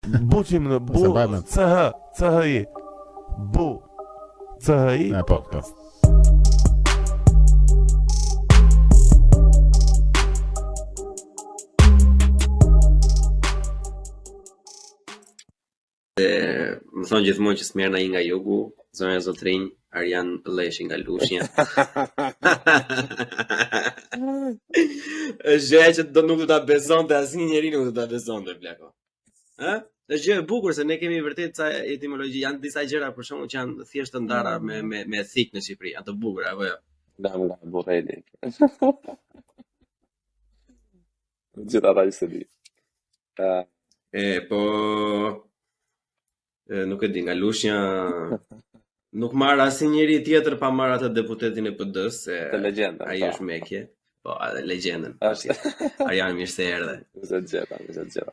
Buçim në bu CHI. Bu CHI. Po. Më thonë gjithmonë që Smirna i nga jugu, zonja Zotrinj, Arjan Leshi nga Lushnja. Është gjëja që nuk do ta besonte asnjë njeri, nuk do ta besonte plako. Ë? Është gjë e bukur se ne kemi vërtet ca etimologji, janë disa gjëra për shkakun që janë thjesht të ndara me thik në Shqipëri, janë të bukura apo jo? Nga burreli. Gjithë ata që se di. Po nuk e di, nga Lushnja nuk marr asnjë njeri tjetër pa marr atë deputetin e PD-s, se ai është mekje. Po, edhe legjendën. Arjan, mirë se erdhe. Mirë se gjeta.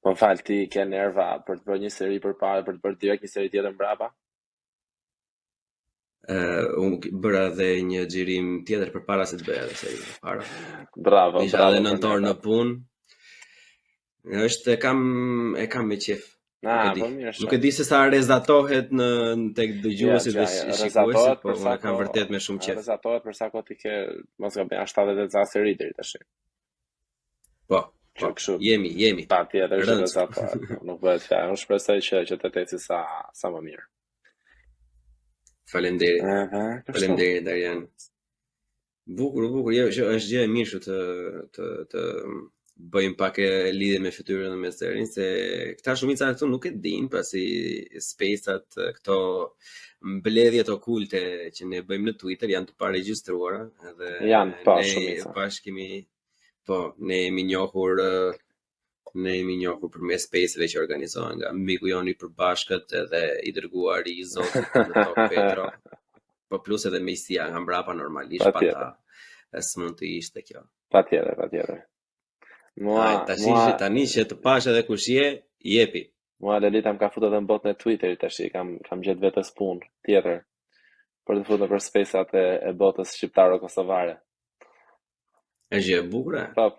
Po më fal, ti ke nerva për të bërë një seri përpara, për të bërë direkt një seri tjetër mbrapa? Unë bëra edhe një xhirim tjetër përpara se të bëja edhe seri përpara. Bravo. Isha edhe nëntor në punë. Është e kam me qef. Nuk e di se sa rezatohet në tek dëgjuesit dhe shikuesit, po unë kam vërtet me shumë qef. Rezatohet për sa kohë ti ke, mos gabim, 70 ca seri deri tash. Po, jemi. Patjetër rezatohet. Nuk bëhet fjalë. Unë shpresoj që të ecë sa më mirë. Faleminderit Arjan. Bukur, është gjë e mirë të bëjmë pak e lidhje me fytyrën dhe me serin, se këta shumica këtu nuk e din, pasi space-at, këto mbledhjet okulte që ne bëjmë në Twitter janë të paregjistruara, edhe janë shumica. Ne jemi njohur përmes space-eve që organizohen nga miku joni i përbashkët edhe i dërguar i Zotit në Tok Petro. Po plus edhe mejësia nga mbrapa normalisht pa ta s'mund të ishte kjo. Patjetër. Tani që të pash edhe kush jepi. Mua Lelita më ka futur edhe në botën e Twitterit tash, kam gjetë vetes punë tjetër për të futur për space-at e botës shqiptaro-kosovare. Është gjë e bukur.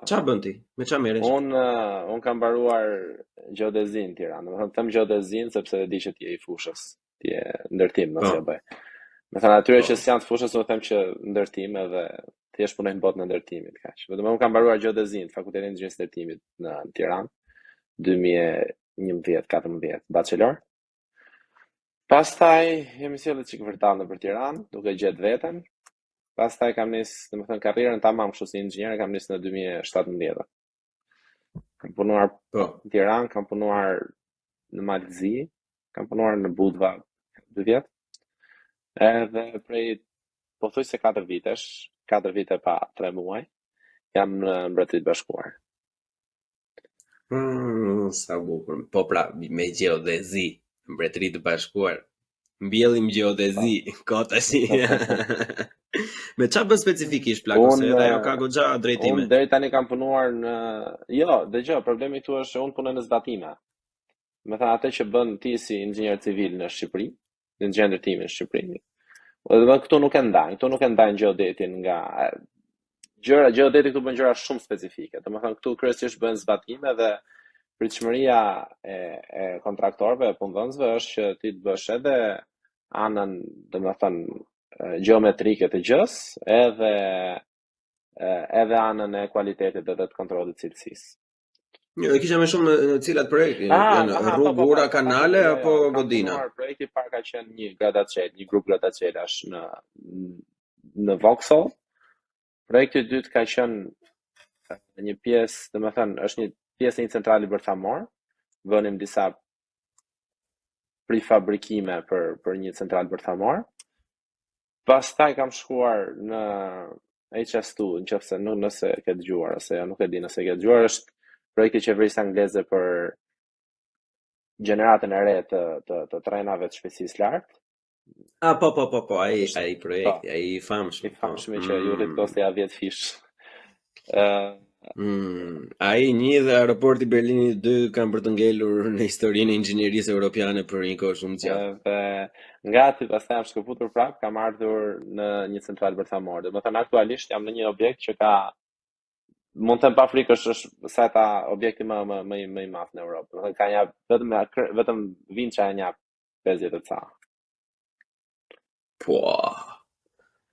Çfarë bën ti? Me çfarë merresh? Un kam mbaruar gjeodezinë në Tiranë. Domethënë them gjeodezinë sepse e di që ti je i fushës. Ti je ndërtim, mos e bëj. Me thënë atyre që s'janë të fushës, unë them që ndërtim edhe thjesht punoj në botën e ndërtimit, kaq. Vetëm unë kam mbaruar gjeodezinë, Fakultetin e Inxhinierisë së Ndërtimit në Tiranë, 2011-14 bachelor. Pastaj jemi sjellë çik vërtet nëpër Tiranë, duke gjetë veten. Pastaj kam nisë, domethënë karrierën tamam kështu si inxhinier, kam nisë në 2017. Kam punuar në Tiranë, kam punuar në Malzi, kam punuar në Budva 2 vjet. Edhe prej pothuajse 4 vite pa 3 muaj, jam në Mbretërinë e Bashkuar. Sa bukur. Po pra, me gjeodezi, Mbretërinë e Bashkuar. Mbjellim gjeodezi, tash. Me çfarë bën specifikisht plako, se edhe ajo ka goxha drejtime. Unë deri tani kam punuar në dëgjoj, problemi këtu është se unë punoj në zbatime. Me thënë atë që bën ti si inxhinier civil në Shqipëri, në inxhinier ndërtimi në Shqipëri. Dhe këtu nuk e ndajnë gjeodetin nga geodeti këtu bën gjëra shumë specifike. Domethënë këtu kryesisht bën zbatime dhe pritshmëria e kontraktorëve, e punëdhënësve është që ti të bësh edhe anën, domethënë gjeometrike të gjës, edhe anën e kualitetit dhe të kontrollit cilësisë. Jo, kisha më shumë në cilat projekte, janë rrugë, ura, kanale apo godina. Projekti i parë ka qenë një gradacel, një grup gradacelash në Vauxhall. Projekti i dytë ka qenë një pjesë, domethënë është një pjesë e një centrali bërthamor. Vënim disa prefabrikime për një central bërthamor. Pastaj kam shkuar në HS2, nëse ke dëgjuar ose nuk e di nëse ke dëgjuar, është projekti i qeverisë angleze për gjeneratën e re të trenave të shpejtësisë lartë. Po, ai projekti, ai i famshëm. I famshëm që ju rritoste ja 10 fish. Ai një dhe aeroporti Berlinit 2 kanë për të ngelur në historinë e inxhinierisë europiane për një kohë shumë gjatë. Nga aty pastaj jam shkëputur prapë, kam ardhur në një central bërthamor. Domethënë aktualisht jam në një objekt që ka mund të them pa frikë është sa ta objekti më i madh në Europë. Do të thënë ka një vetëm Vinça një 50 të ca. Po.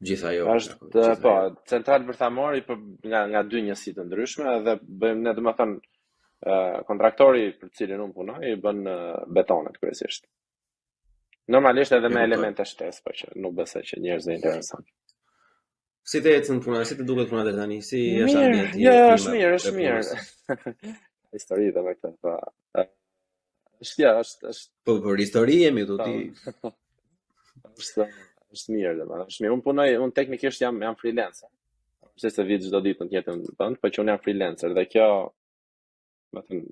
Gjithë ajo. Është po, central bërthamori nga dy njësi të ndryshme dhe bëjmë ne domethënë kontraktori për cilin unë punoj i bën betonet kryesisht. Normalisht edhe me elemente shtesë, po që nuk besoj që njerëzve interesant. Si të ecën puna, si të duket puna deri tani? Si është Mirë, ambienti? jo, është mirë. Histori dhe me këtë, po. Është Po për histori jemi këtu ti. Është mirë, domethënë, është mirë. Unë teknikisht jam freelancer. Pse se vi çdo ditë në jetën tënd, po që unë jam freelancer dhe kjo, domethënë,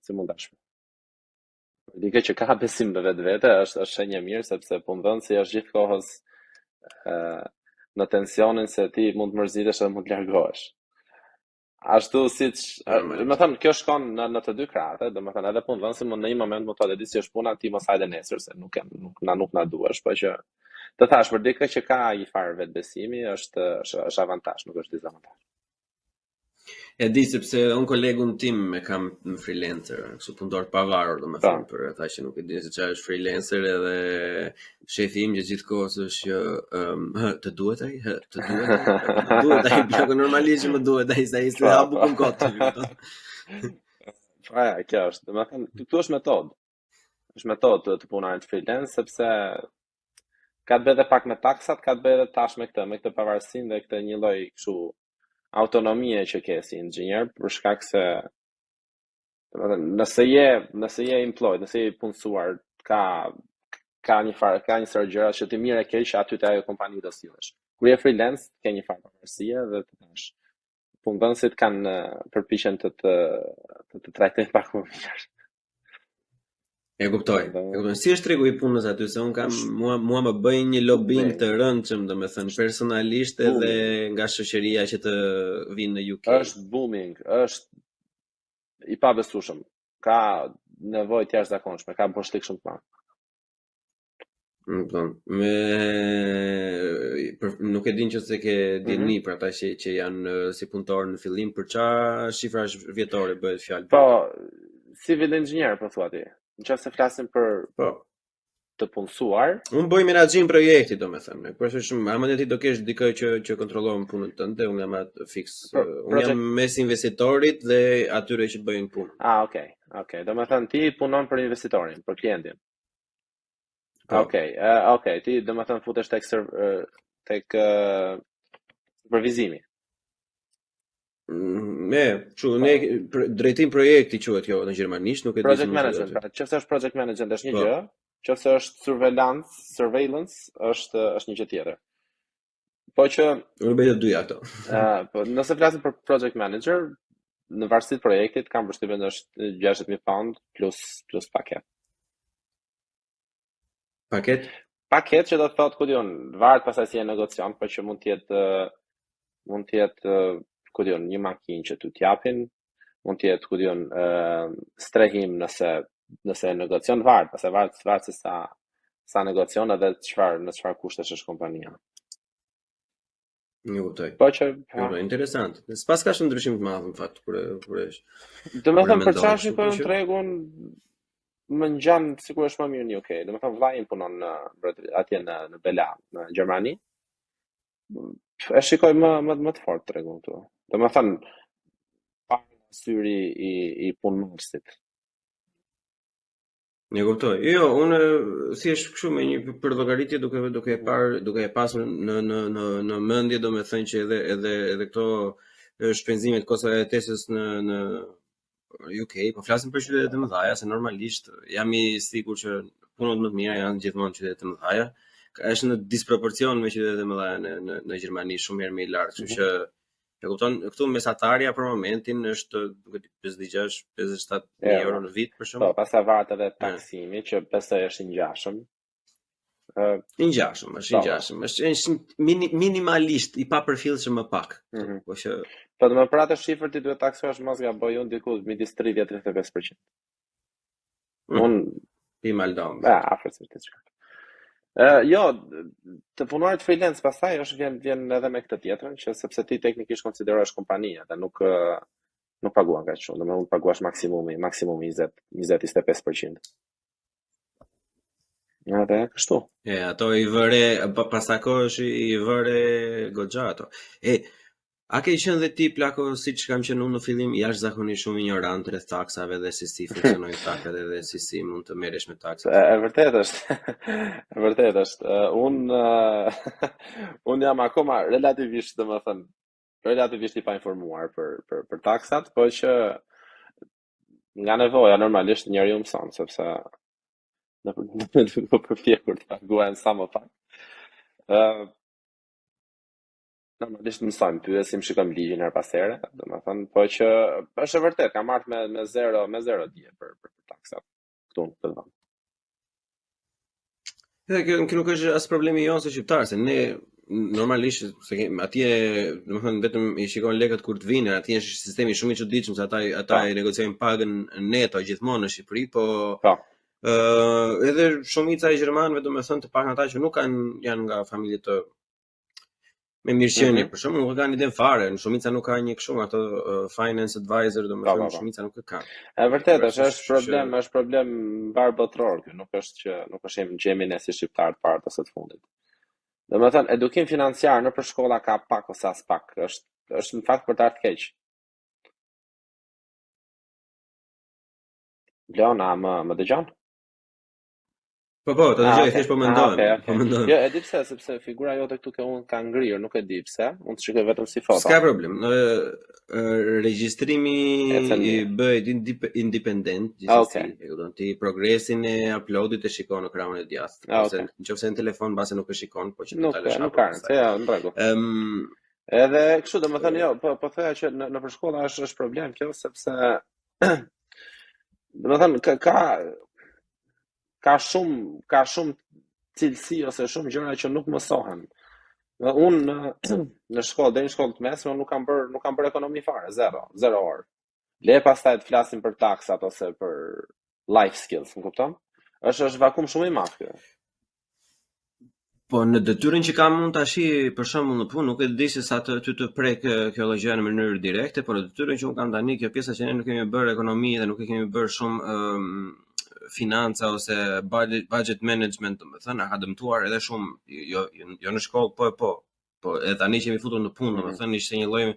si mund ta shpjegoj. Dikë që ka besim në vetvete është shenjë mirë sepse punëdhënësi është gjithkohës në tensionin se ti mund të mërzitesh edhe mund të largohesh. Ashtu siç, më thënë, kjo shkon në të dy krahat, domethënë edhe punëdhënësi mund në një moment mund të thotë di si është puna, ti mos hajde nesër se nuk na duhesh, po që të thash për dikë që ka një farë vetbesimi është avantazh, nuk është dezavantazh. E di sepse unë kolegun tim e kam në freelancer, kështu punëtor pavarur, domethënë, për ata që nuk e dinë se çfarë është freelancer edhe shefi im gjithkohës është që të duhet ai, të duhet ai, kjo normalisht që më duhet ai sa ishte hapu kun kot. Po kjo është, domethënë, këtu është metodë. Është metodë të punojë freelance sepse ka të bëjë edhe pak me taksat, ka të bëjë edhe tash me këtë pavarësinë dhe këtë një lloj kështu autonomie që ke si inxhinier për shkak se nëse je employed, nëse je punësuar, ka një sër gjëra që ti mirë e keq aty te ajo kompani do sillesh. Kur je freelance, ke një farë pavarësie dhe të thash punëdhënësit kanë përpiqen të trajtojnë pak më mirë. E kuptoj. Si është tregu i punës aty se un kam mua më bëjnë një lobbying të rëndshëm, domethënë personalisht edhe nga shoqëria që të vinë në UK. Është booming, është i pabesueshëm. Ka nevojë të jashtëzakonshme, ka mbështetje shumë të madhe. Nuk e din që se ke dini për ata që janë si punëtor në fillim, për çfarë shifrash vjetore bëhet fjalë? Po, civil engineer po thua ti. Nëse flasim për të punësuar, unë bëj menaxhim projekti, domethënë. Përshtatshëm, ama ti do kesh dikë që kontrollon punën tënde, unë jam atë fiks. Unë jam mes investitorit dhe atyre që bëjnë punën. Okay. Domethënë ti punon për investitorin, për klientin. Okay, ti domethënë futesh tek supervizimi. Drejtim projekti quhet kjo në gjermanisht, nuk e di. Project management, pra nëse është project management është një gjë, nëse është surveillance është një gjë tjetër. Po që unë bëj të dyja ato. Po nëse flasim për project manager, në varësi të projektit kam përshtypjen është 60.000 pound plus paket. Paket që do të thotë ku diun, varet pastaj si e negocion, por që mund të jetë ku diun, një makinë që tu t'japin, mund të jetë ku diun strehim nëse negocion, varet se sa negocion edhe në çfarë kushtesh është kompania. Një kuptoj. Po që interesant. S'pas ka shumë ndryshim të madh në fakt kur domethënë për çfarë shikojmë tregun më ngjan sigurisht më mirë në UK. Domethënë vllai im punon atje në Bela, në Gjermani. E shikoj më të fortë tregun këtu. Domethënë pa syri i punëmarrësit. Ne kuptoj. Jo, unë thjesht kështu me një për llogaritje duke e pasur në mendje, domethënë që edhe këto shpenzimet kosta e jetesës në UK, po flasim për qytetet e mëdha, se normalisht jam i sigurt që punët më të mira janë gjithmonë qytetet e mëdha. Është në disproporcion me qytetet e mëdha në Gjermani shumë herë më i lartë, kështu që e kupton, këtu mesatarja për momentin është duke 56-57 euro në vit për shembull. Po, pastaj varet edhe taksimi që besoj është i ngjashëm. Është minimalisht i papërfillshëm më pak. Po që po më për atë shifër ti duhet taksohesh mos gaboj unë diku midis 30-35%. Unë i maldom. Afër se të çka. Jo, të punuarit freelance pastaj vjen edhe me këtë tjetrën, që sepse ti teknikisht konsiderohesh kompania dhe nuk paguan kaq shumë, domethënë paguash maksimumi 20-25%. Edhe kështu. Ato i vëre, pas kohësh i vëre goxha ato. A ke qenë dhe ti plako siç kam qenë unë në fillim jashtëzakonisht shumë ignorant rreth taksave dhe si funksionojnë takset dhe si mund të merresh me taksat? E vërtet është. E vërtet është. Unë jam akoma relativisht, domethënë, relativisht i pa informuar për taksat, po që nga nevoja normalisht njeriu mëson, sepse në përpjekur të paguajnë sa më pak. Normalisht mësojmë, pyesim, shikojmë ligjin her pas here, domethënë, po që është e vërtet, kam marrë me zero dije për taksat këtu në këtë vend. Kjo nuk është as problemi jonë si shqiptar, se ne normalisht atje, domethënë vetëm i shikojnë lekët kur të vinë, atje është sistemi shumë i çuditshëm se ata i negociojnë pagën neto gjithmonë në Shqipëri, po edhe shumica e gjermanëve, domethënë të paktën ata që nuk janë nga familje të me mirëqenie, për shembull, nuk kanë iden fare, në shumica nuk ka një kështu ato finance advisor, domethënë shumica nuk e kanë. E vërtet është problem barbotror ky, nuk është që jemi ne si shqiptar të parë ose të fundit. Domethënë edukim financiar nëpër shkolla ka pak ose as pak, është në fakt për të ardhur keq. Leona, më dëgjon? Po, të dëgjoj, thjesht po mendoj. Jo, e di pse, sepse figura jote këtu ka ngrirë, nuk e di pse. Unë të shikoj vetëm si foto. S'ka problem. Regjistrimi i bëhet independent, gjithsesi. Ti progresin e uploadit e shikon në ekranin e djathtë. Nëse në telefon mbase nuk e shikon, po që në televizion. Nuk ka, në rregull. Edhe kështu, domethënë jo, po thoya që në përshkolla është problem kjo, sepse domethënë ka shumë cilësi ose shumë gjëra që nuk mësohen. Unë në shkollë, deri në shkollë të mesme, nuk kam bërë ekonomi fare, zero orë. Le pastaj të flasim për taksat ose për life skills, më kupton? Është vakum shumë i madh kjo. Po në detyrën që kam unë tash për shembull në punë, nuk e di se sa të prek kjo lloj në mënyrë direkte, por në detyrën që unë kam tani, kjo pjesa që ne nuk kemi bërë ekonomi dhe nuk e kemi bërë shumë financa ose budget management, domethënë, ka dëmtuar edhe shumë, jo në shkollë, po, edhe tani që jemi futur në punë, domethënë, ishte një lloj,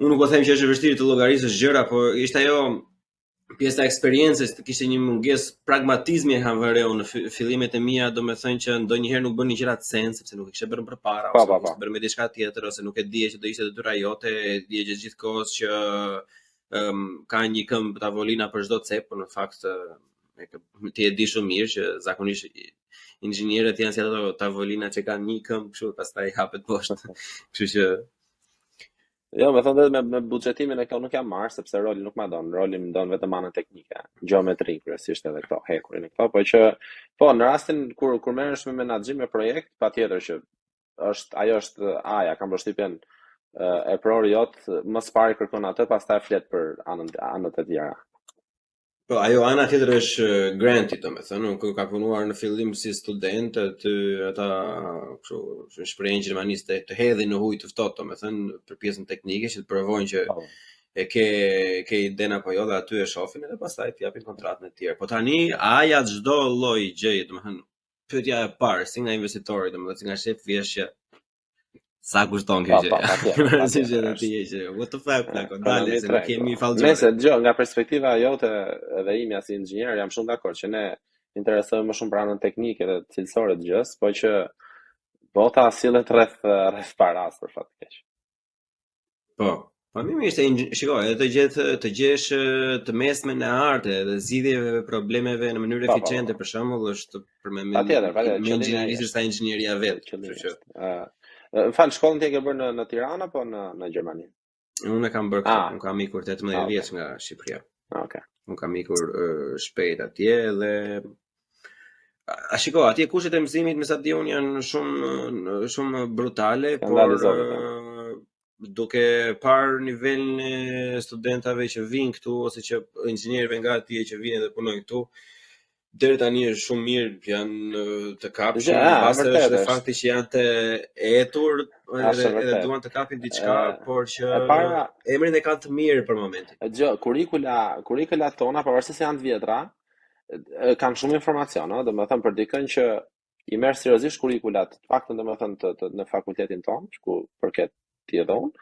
unë nuk po them që është e vështirë të llogarisësh gjëra, por ishte ajo pjesa e eksperiencës, kishte një mungesë pragmatizmi e kam vënë në fillimet e mia, domethënë që ndonjëherë nuk bënin gjërat sens, sepse nuk e kishe bërë përpara, ose nuk e bërë me diçka tjetër, ose nuk e dije që do ishte detyra jote, e dije gjithkohës që ka një këmbë tavolina për çdo cep, por në fakt ti e di shumë mirë që zakonisht inxhinierët janë si ato tavolina që kanë një këmbë, kështu pastaj hapet poshtë. Kështu që jo, me thonë me buxhetimin e kjo nuk jam marrë, sepse roli nuk ma donë, roli më donë vetëm anën teknike, gjeometri, kryesisht edhe këto, hekurin e këto, po që, po, në rastin kur merresh me menaxhim me projekt, patjetër që ajo është aja, kam përshtypjen e prori jot, më së pari kërkon atë, pastaj flet për anët e tjera. Po, ajo ana tjetër është granti, domethënë, unë ka punuar në fillim si student, ata kështu shprehin gjermanisht të hedhin në ujë të ftohtë, domethënë, për pjesën teknike që të provojnë që e ke iden apo jo dhe aty e shohin edhe pastaj të japin kontratën e tjerë. Po tani aja çdo lloj gjëje, domethënë, pyetja e parë si nga investitori, domethënë, si nga shef vjesh që sa kushton kjo gjë? What the fuck, dale, se nuk kemi fallxhore. Nëse dëgjoj nga perspektiva jote edhe imja si inxhinier, jam shumë dakord që ne interesohemi më shumë për anën teknike dhe cilësore të gjës, po që bota sillet rreth paras për fat të keq. Po mirë ishte, shikoj, të gjesh të mesmen e artë dhe zgjidhjeve problemeve në mënyrë eficiente, për shembull, është për me inxhinierisë sa inxhinieria vetë, kështu që në fakt shkollën ti e ke bërë në Tiranë apo në Gjermani? Unë e kam bërë këtu, unë kam ikur 18 vjeç nga Shqipëria. Okej. Unë kam ikur shpejt atje dhe shiko, atje kushtet e mësimit me sa di unë janë shumë brutale, por duke parë nivelin e studentave që vinë këtu ose që inxhinierëve nga atje që vinë dhe punojnë këtu, deri tani është shumë mirë, janë të kapshëm, Ja, pastaj vërtet është është. fakti që janë të etur Është edhe vërtet. duan të kapin diçka, por që E para, emrin e kanë të mirë për momentin. gjë, kurrikula tona, pavarësisht se janë të vjetra, kanë shumë informacion, ëh, domethënë për dikën që i merr seriozisht kurrikulat, të paktën domethënë të në fakultetin tonë, ku përket ti edhe unë,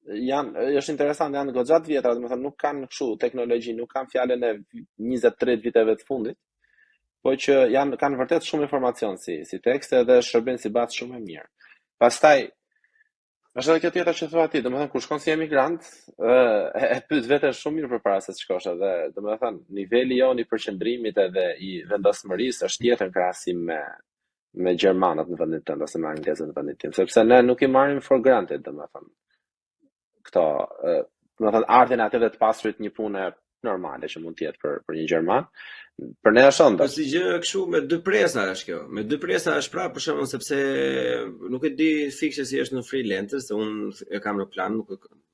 është interesant, janë goxha të vjetra, domethënë nuk kanë kështu teknologji, nuk kanë fjalën e 20-30 viteve të fundit, po që kanë vërtet shumë informacion si tekste dhe shërben si bazë shumë e mirë. Pastaj është edhe kjo tjetër që thua ti, domethënë kur shkon si emigrant, e pyet veten shumë mirë përpara se të shkosh edhe, domethënë niveli jon i përqendrimit edhe i vendosmërisë është tjetër në krahasim me gjermanët në vendin tënd ose me anglezët në vendin tim, sepse ne nuk i marrim for granted, domethënë këto, domethënë ardhen atyre të pasurit një punë normale që mund të jetë për një gjerman. Për ne është Po ëndër. si gjë kështu me dy presa është kjo. Me dy presa është pra për shembull sepse nuk e di fikse si është në freelancer, se unë e kam në plan,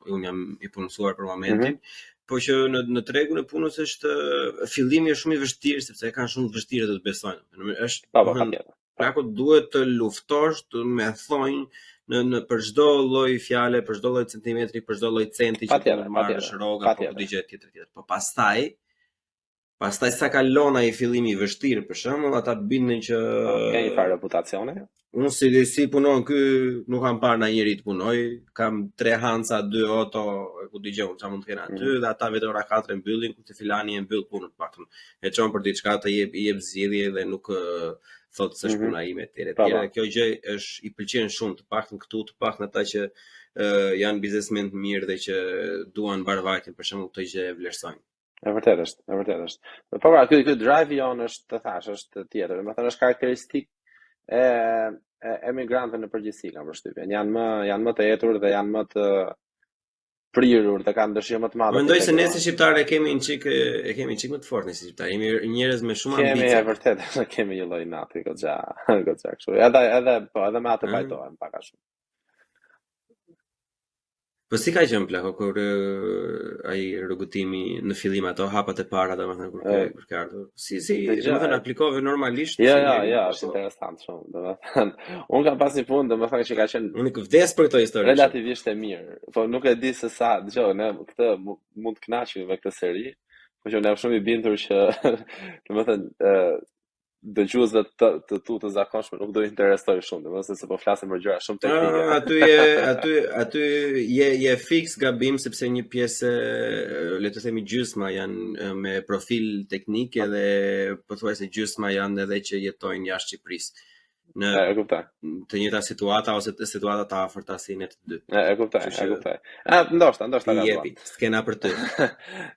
unë jam i punësuar për momentin, po që në tregun e punës është fillimi është shumë i vështirë sepse e kanë shumë të vështirë të besojnë. Është Patjetër. Plako duhet të luftosh, të me thonjë në për çdo lloj fjale, për çdo lloj centimetri, për çdo lloj centi që të marrësh rroga apo diçka tjetër. Po pastaj sa kalon ai fillimi i vështirë për shembull, ata bindën që ka një farë reputacione. Unë si punon ky, nuk kam parë ndonjëri të punoj, kam 3 hanca, 2 oto, ku dëgjoj çfarë mund të kenë aty, dhe ata vetë ora 4 mbyllin, ku te filani e mbyll punën paktën. E çon për diçka të jep zgjidhje dhe nuk thotë se është puna ime etj. Kjo gjë është i pëlqen shumë, të paktën këtu, të paktën ata që janë biznesmen të mirë dhe që duan barvajtin, për shembull këtë gjë e vlerësojnë. E vërtet është. Po pra, ky drive jon është, të thash, është tjetër. Domethënë është karakteristik e emigrantëve në përgjithësi, kam përshtypjen. Janë më të etur dhe janë më të prirur dhe kanë dëshirë më të madhe. Mendoj se ne si shqiptarë e kemi një çik më të fortë si shqiptarë. Jemi njerëz me shumë ambicie. Kemi vërtet, kemi një lloj nati goxha kështu. Edhe me atë pajtohem pak a shumë. Po si ka qenë plako kur ai rrugëtimi në fillim ato hapat e para domethënë kur ka ardhur. Si domethënë aplikove normalisht. Ja, është interesant shumë, domethënë. Unë kam pas një punë domethënë që ka qenë unë vdes për këtë histori. Relativisht e mirë. Po nuk e di se sa, dëgjoj, ne këtë mund të kënaqemi me këtë seri, por që ne jam shumë i bindur që domethënë dëgjuesve të zakonshme nuk do i interesoj shumë, domethënë se po flasim për gjëra shumë teknike. Aty je fiks gabim sepse një pjesë, le të themi gjysma janë me profil teknik edhe pothuajse gjysma janë edhe që jetojnë jashtë Shqipërisë. Në të njëjta situata ose të situata të afërta si ne të dy. E kuptoj. Ndoshta ka. Jepi, skena për ty.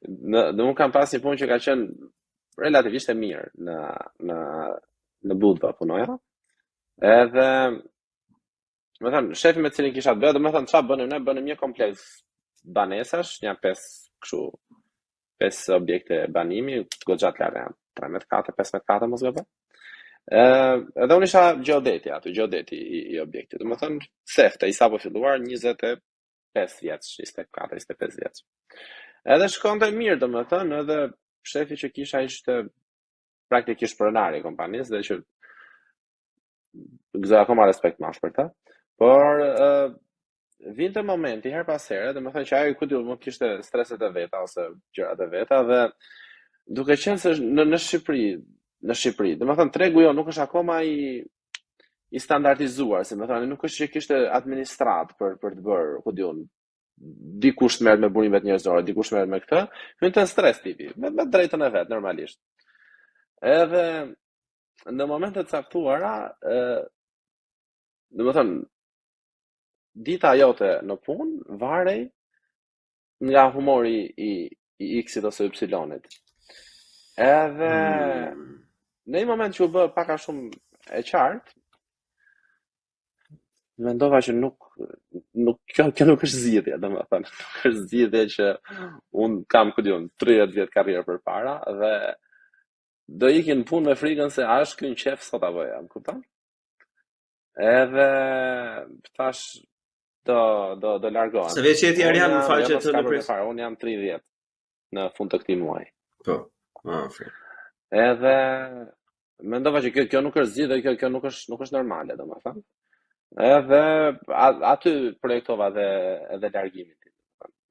Unë kam pas një punë që ka qenë relativisht e mirë në Budva punoja. Edhe më thënë, shefi me cilin kisha të bëjë, më thënë çfarë bënim ne, bënim një kompleks banesash, një 5 objekte banimi, goxha të larta, 3 metra katë, 5 metra katë mos gaboj. Edhe unë isha geodeti i objektit. Do të thënë, sefte, i sapo filluar 25 vjeç, 24, 25 vjeç. Edhe shkonte mirë, do të thënë, edhe shefi që kisha ishte praktikisht pronari i kompanisë dhe që gëzoj akoma respekt mash për ta. Por vinte momenti her pas here, do të thënë që ajo ku mund të kishte streset e veta ose gjërat e veta dhe duke qenë se në Shqipëri, do të thënë tregu jo nuk është akoma i standardizuar, si më thënë, nuk është që kishte administrat për të bërë, ku diun, dikush merret me burimet njerëzore, dikush merret me këtë, hynte në stres tipi, me drejtën e vet normalisht. Edhe në momente të caktuara, do të thënë, dita jote në punë varej nga humori i X-it ose Y-it. Edhe në një moment që u bë pak a shumë e qartë, mendova që kjo nuk është zgjidhje, domethënë, nuk është zgjidhje që un kam 30 vjet karrierë përpara dhe do ikin punë me frikën se a është ky një qef sot apo jo, kupton? Edhe thash do largohem. Sa vjeç je ti Arian, më fal që të ndërpres. Un jam 30 në fund të këtij muaji. Po. Edhe mendova që kjo nuk është zgjidhje, kjo nuk është normale, domethënë. Edhe aty projektova edhe largimin tim,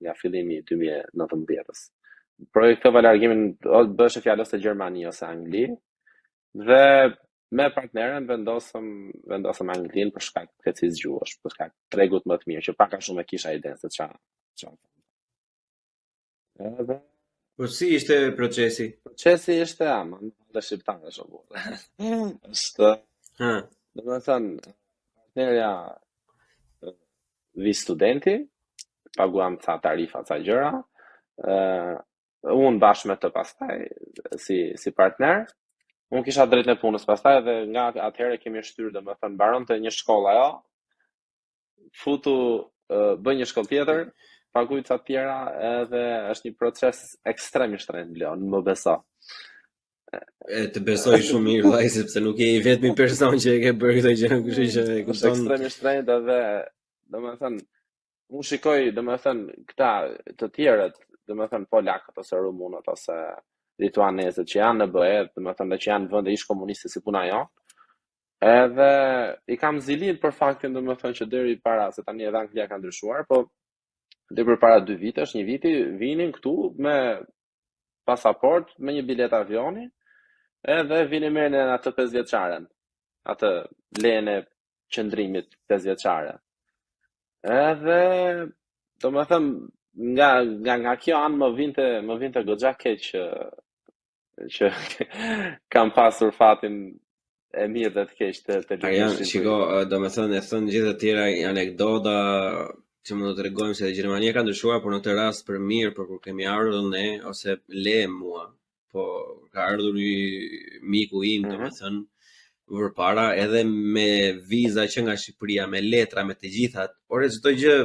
nga fillimi i 2019-s. Projektova largimin bësh fjalës se Gjermani ose Angli dhe me partneren vendosëm Anglinë për shkak të keqësisë gjuhësh, për shkak të tregut më të mirë, që pak a shumë e kisha idenë se çfarë. Edhe Po si ishte procesi? Procesi ishte dhe shqiptare shumë. Është, domethënë, partnerja vi studenti, paguam ca tarifa, ca gjëra, unë bashkë me të pastaj si partner, unë kisha drejt në punës pastaj dhe nga atëherë kemi shtyrë, domethënë mbaronte një shkollë ajo, futu bën një shkollë tjetër, paguaj ca tjera, edhe është një proces ekstrem i shtrenjtë, Leon, më beso. Të besoj shumë mirë vllai, sepse nuk je i vetmi person që e ke bërë këtë gjë, kështu që e kupton. Është ekstrem i shtrenjtë edhe, domethënë, unë shikoj, domethënë, këta të tjerët, domethënë polakët ose rumunët ose lituanezët që janë në BE, domethënë që janë vende ish komuniste si puna jo. Edhe i kam zilin për faktin, domethënë, që deri para se tani edhe Anglia ka ndryshuar, po deri për para 2 vitesh, 1 viti vinin këtu me pasaport, me një bilet avioni, edhe vini merren atë 5 vjeçaren, atë lejen e qëndrimit 5 vjeçare. Edhe domethënë nga kjo anë më vinte goxha keq që kam pasur fatin e mirë dhe të keq të janë, shiko, domethënë e thënë gjithë të tjera anekdota që më do të tregojmë se Gjermania ka ndryshuar, por në këtë rast për mirë, por kur kemi ardhur ne ose le mua, po ka ardhur miku im, domethënë përpara edhe me viza që nga Shqipëria, me letra, me të gjithat, por çdo gjë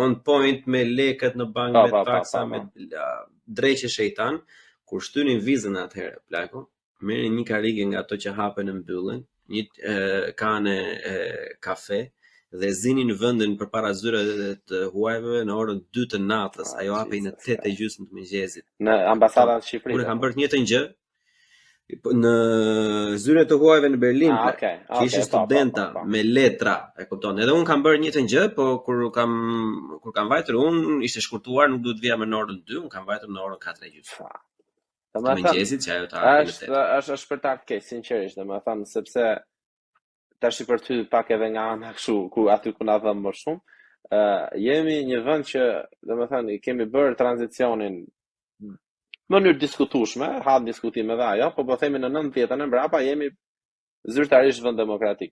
on point, me lekët në bankë, me taksa, me dreqe shejtan, kur shtynin vizën atëherë, plako, merrin një karige nga ato që hapen në mbyllën, një kane kafe, dhe zinin vendin përpara zyrave të huajve në orën 2 të natës, ajo hapej në 8:30 të mëngjesit. Në ambasadën e Shqipërisë. Unë kam bërë të njëjtën gjë në zyret të huajve në Berlin, që ishin studenta me letra, e kupton. Edhe unë kam bërë njëjtën gjë, po kur kam vajtur unë ishte shkurtuar, nuk duhet vija më në orën 2, unë kam vajtur në orën 4:30. Të mëngjesit që ajo të hapej në 8. Është për ta keq, sinqerisht, domethënë sepse tash për ty pak edhe nga ana kështu, aty ku na vëm më shumë, jemi një vend që, domethënë, kemi bërë tranzicionin në mënyrë diskutueshme, ha diskutime edhe ajo, po themi në 90-ën e mbrapa jemi zyrtarisht vend demokratik.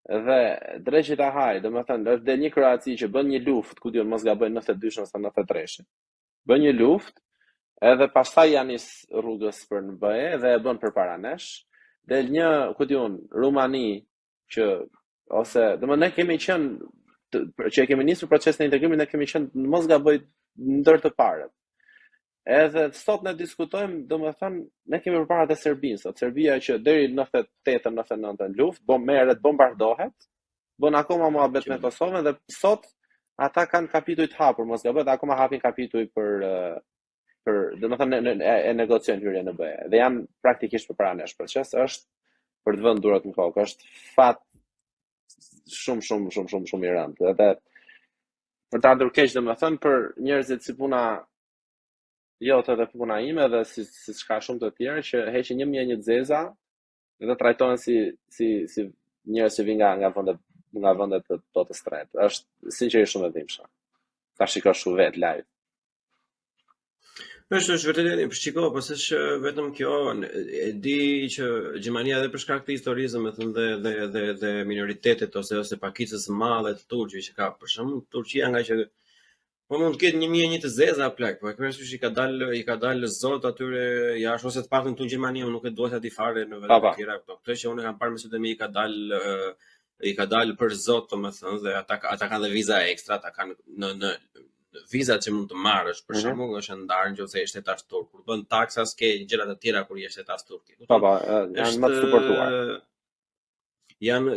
Dhe drejt e haj, domethënë, është del një Kroaci që bën një luftë, ku diun mos gaboj 92 ose 93. Bën një luftë, edhe pastaj janë nis rrugës për në BE dhe e bën përpara nesh. Del një, ku diun, Rumani që ose domethënë ne kemi qenë që kemi nisur procesin e integrimit, ne kemi qenë mos gaboj ndër të parët. Edhe sot ne diskutojmë, domethënë ne kemi përpara të Serbinë, sot Serbia që deri në 98-99 luftë, merret, bombardohet, bën akoma muhabet me Kosovën dhe sot ata kanë kapituj të hapur, mos gaboj, akoma hapin kapituj për domethënë e negociojnë hyrjen në BE. Dhe janë praktikisht përpara nesh proces, është për të vënë durat në kokë, është fat shumë i rëndë. Edhe për ta ardhur keq, domethënë për njerëzit si puna jote dhe puna ime dhe si ka shumë të tjerë që heqin një mjenjë të zeza dhe trajtohen si njerëz që vijnë nga vende të botës së tretë. Është sinqerisht shumë e dhimbshme. Ta shikosh shumë vet live. Është vërtet e shiko, po s'është vetëm kjo, e di që Gjermania edhe për shkak të historisë, domethënë dhe minoritetet ose pakicës së madhe të turqëve që ka, për shembull, Turqia nga që po mund të ketë një mjenjë të zeza plak, po e kërkosh i ka dalë zot atyre jashtë ose të paktën këtu në Gjermani, unë nuk e dua ti fare në vende të tjera këto. Këtë që unë kam parë me sytë e mi i ka dalë për zot, domethënë, dhe ata kanë dhe viza ekstra, ata kanë në vizat që mund të marrësh, për shembull, është ndarë nëse je shtetar turk. Kur bën taksa s'ke gjëra të tjera kur je shtetar turk. Janë më të suportuar. Janë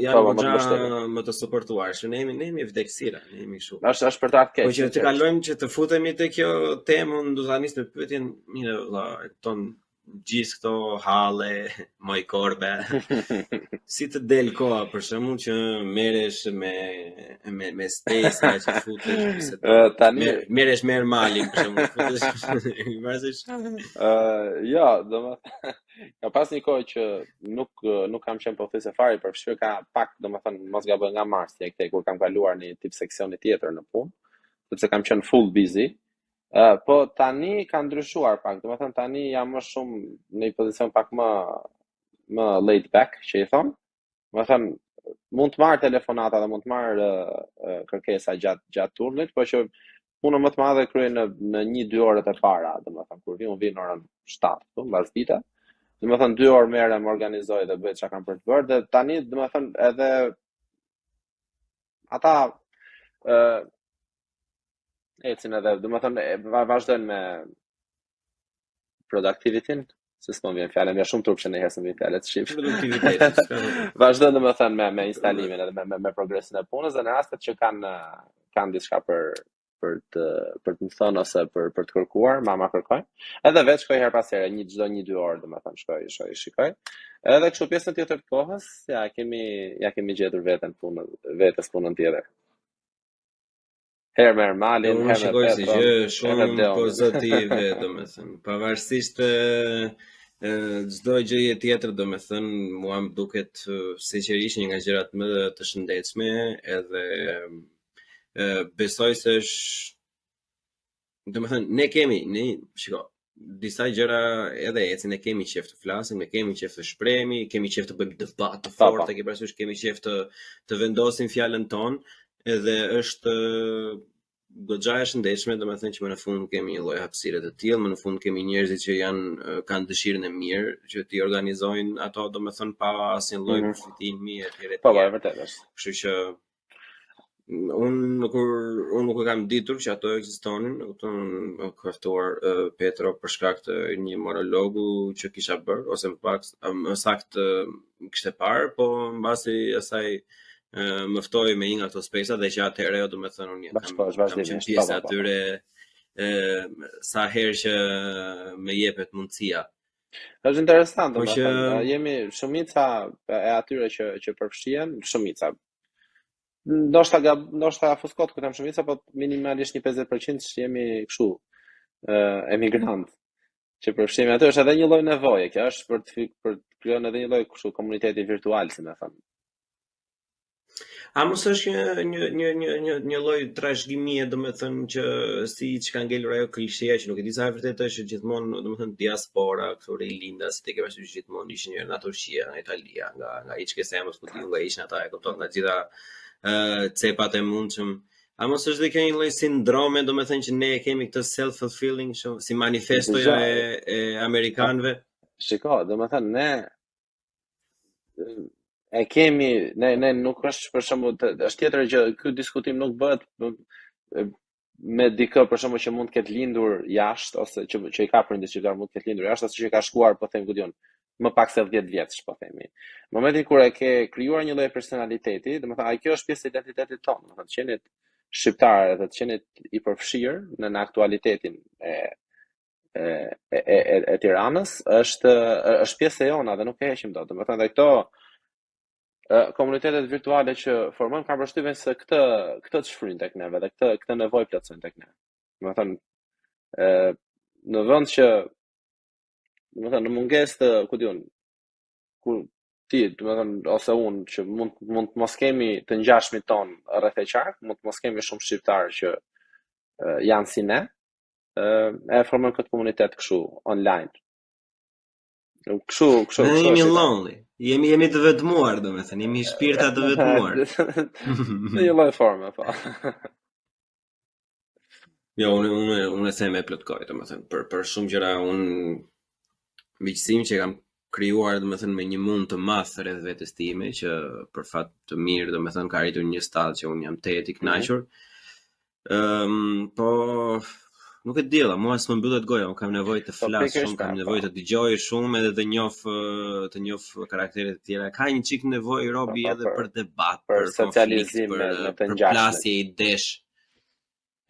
më të suportuar. Ne jemi vdeksira, ne jemi kështu. Është për ta keq. Po që të kalojmë që të futemi te kjo temë, unë do ta nis me pyetjen, mirë, valla, e kupton, gjithë këto halle, moj korbe. Si të del koha për shembull që merresh me space që futesh merresh me malin për shembull futesh vazhdish. Jo, domethënë ka pas një kohë që nuk kam qenë pothuajse fare i përfshirë, ka pak domethënë mos gaboj nga marsi këtej kur kam kaluar në tip seksioni tjetër në punë, sepse kam qenë full busy. Po tani ka ndryshuar pak, domethënë tani jam më shumë në një pozicion pak më laid back, që i thon. Domethënë mund të marr telefonata dhe mund të marr kërkesa gjatë turnit, por që punën më të madhe kryej në 1-2 orët e para, domethënë kur vi në orën 7, mbas dite. Domethënë 2 orë merrem, organizoj dhe bëj çka kam për të bërë, dhe tani domethënë edhe ata ecin edhe, domethënë vazhdojnë me productivity-n, se s'po vjen fjala, më shumë turp që ne hesëm fjalë të shqip. Vazhdojnë domethënë me instalimin edhe me progresin e punës, dhe në rastet që kanë diçka për të më thënë ose për të kërkuar, ma kërkojnë. Edhe vetë shkoj her pas here, çdo 1-2 orë domethënë shkoj. Edhe kështu pjesën tjetër të kohës, ja kemi gjetur vetes punën tjetër. Herë merr malin, herë shikoj si gjë shumë pozitive, domethënë, pavarësisht çdo gjë tjetër, domethënë, mua më duket sinqerisht një nga gjërat më të shëndetshme, edhe besoj se domethënë shiko, disa gjëra edhe ecin, ne kemi qejf të flasim, ne kemi qejf të shprehemi, kemi qejf të bëjmë debat të fortë, ke parasysh, kemi qejf të vendosim fjalën tonë, edhe është goxha e shëndetshme, domethënë që më në fund kemi një lloj hapësire të tillë, më në fund kemi njerëz që kanë dëshirën e mirë që ti organizojnë ato, domethënë pa asnjë lloj përfitimi etj. Po, vërtet është. Kështu që unë nuk e kam ditur që ato ekzistonin, më ka ftuar Petro për shkak të një monologu që kisha bërë, ose më saktë kishte parë, po mbasi asaj më ftoi me një nga këto spesa, dhe që atëherë domethënë unë kam qenë pjesë atyre sa herë që më jepet mundësia. Është interesant, domethënë jemi shumica e atyre që përfshihen, shumica. Ndoshta fuskot ku them shumica, po minimalisht një 50% që jemi kështu emigrant që përfshihemi aty. Është edhe një lloj nevoje, kjo është për të krijuar edhe një lloj kështu komuniteti virtual, si më thënë. A mos është një lloj trashëgimie, domethënë, që siç ka ngelur ajo klisheja që nuk e di sa e vërtetë është, që gjithmonë domethënë diaspora, këto rilinda, si ti ke parasysh gjithmonë ishin nga Turqia, nga Italia, nga iç-kesemës, ku ti nga ishin ata, e kupton, nga gjitha cepat e mundshëm. A mos është dhe kjo një lloj sindrome, domethënë, që ne kemi këtë self-fulfilling si manifestoja e amerikanëve? Shiko, domethënë ne e kemi, ne nuk është për shembull, është tjetër që ky diskutim nuk bëhet me dikë për shembull që mund të ketë lindur jashtë, ose që i ka prindër që mund të ketë lindur jashtë, ose që ka shkuar, po them, ku diun, më pak se 10 vjeç, po themi. Në momentin kur e ke krijuar një lloj personaliteti, domethënë kjo është pjesë e identitetit tonë, domethënë të qenit shqiptar dhe të qenit i përfshirë në aktualitetin e Tiranës është pjesë e jona dhe nuk e heqim dot. Domethënë dhe këto komunitetet virtuale që formojmë kanë përshtypjen se këtë të shfryjnë tek neve dhe këtë nevojë plotësojnë tek ne. Domethënë në vend që domethënë në mungesë të, ku diun, ku ti, domethënë ose unë që mund të mos kemi të ngjashmit ton rreth e qark, mund të mos kemi shumë shqiptarë që janë si ne, e formojmë këtë komunitet kështu online. Kështu. Ne jemi lonely. Jemi të vetmuar, domethënë, jemi shpirta të vetmuar. Në një lloj forme, po. Jo, unë e them me plot kohë, domethënë, për shumë gjëra unë miqësinë që kam krijuar, domethënë, me një mund të madh rreth vetes time, që për fat të mirë, domethënë, ka arritur një stad që unë jam tetë i kënaqur. Po nuk e di, mua s'më mbyllet goja, unë kam nevojë të flas shumë, kam nevojë të dëgjoj shumë edhe të njoh karakteret e tjera. Ka një çik nevojë robi edhe për debat, për socializim, për plasje idesh.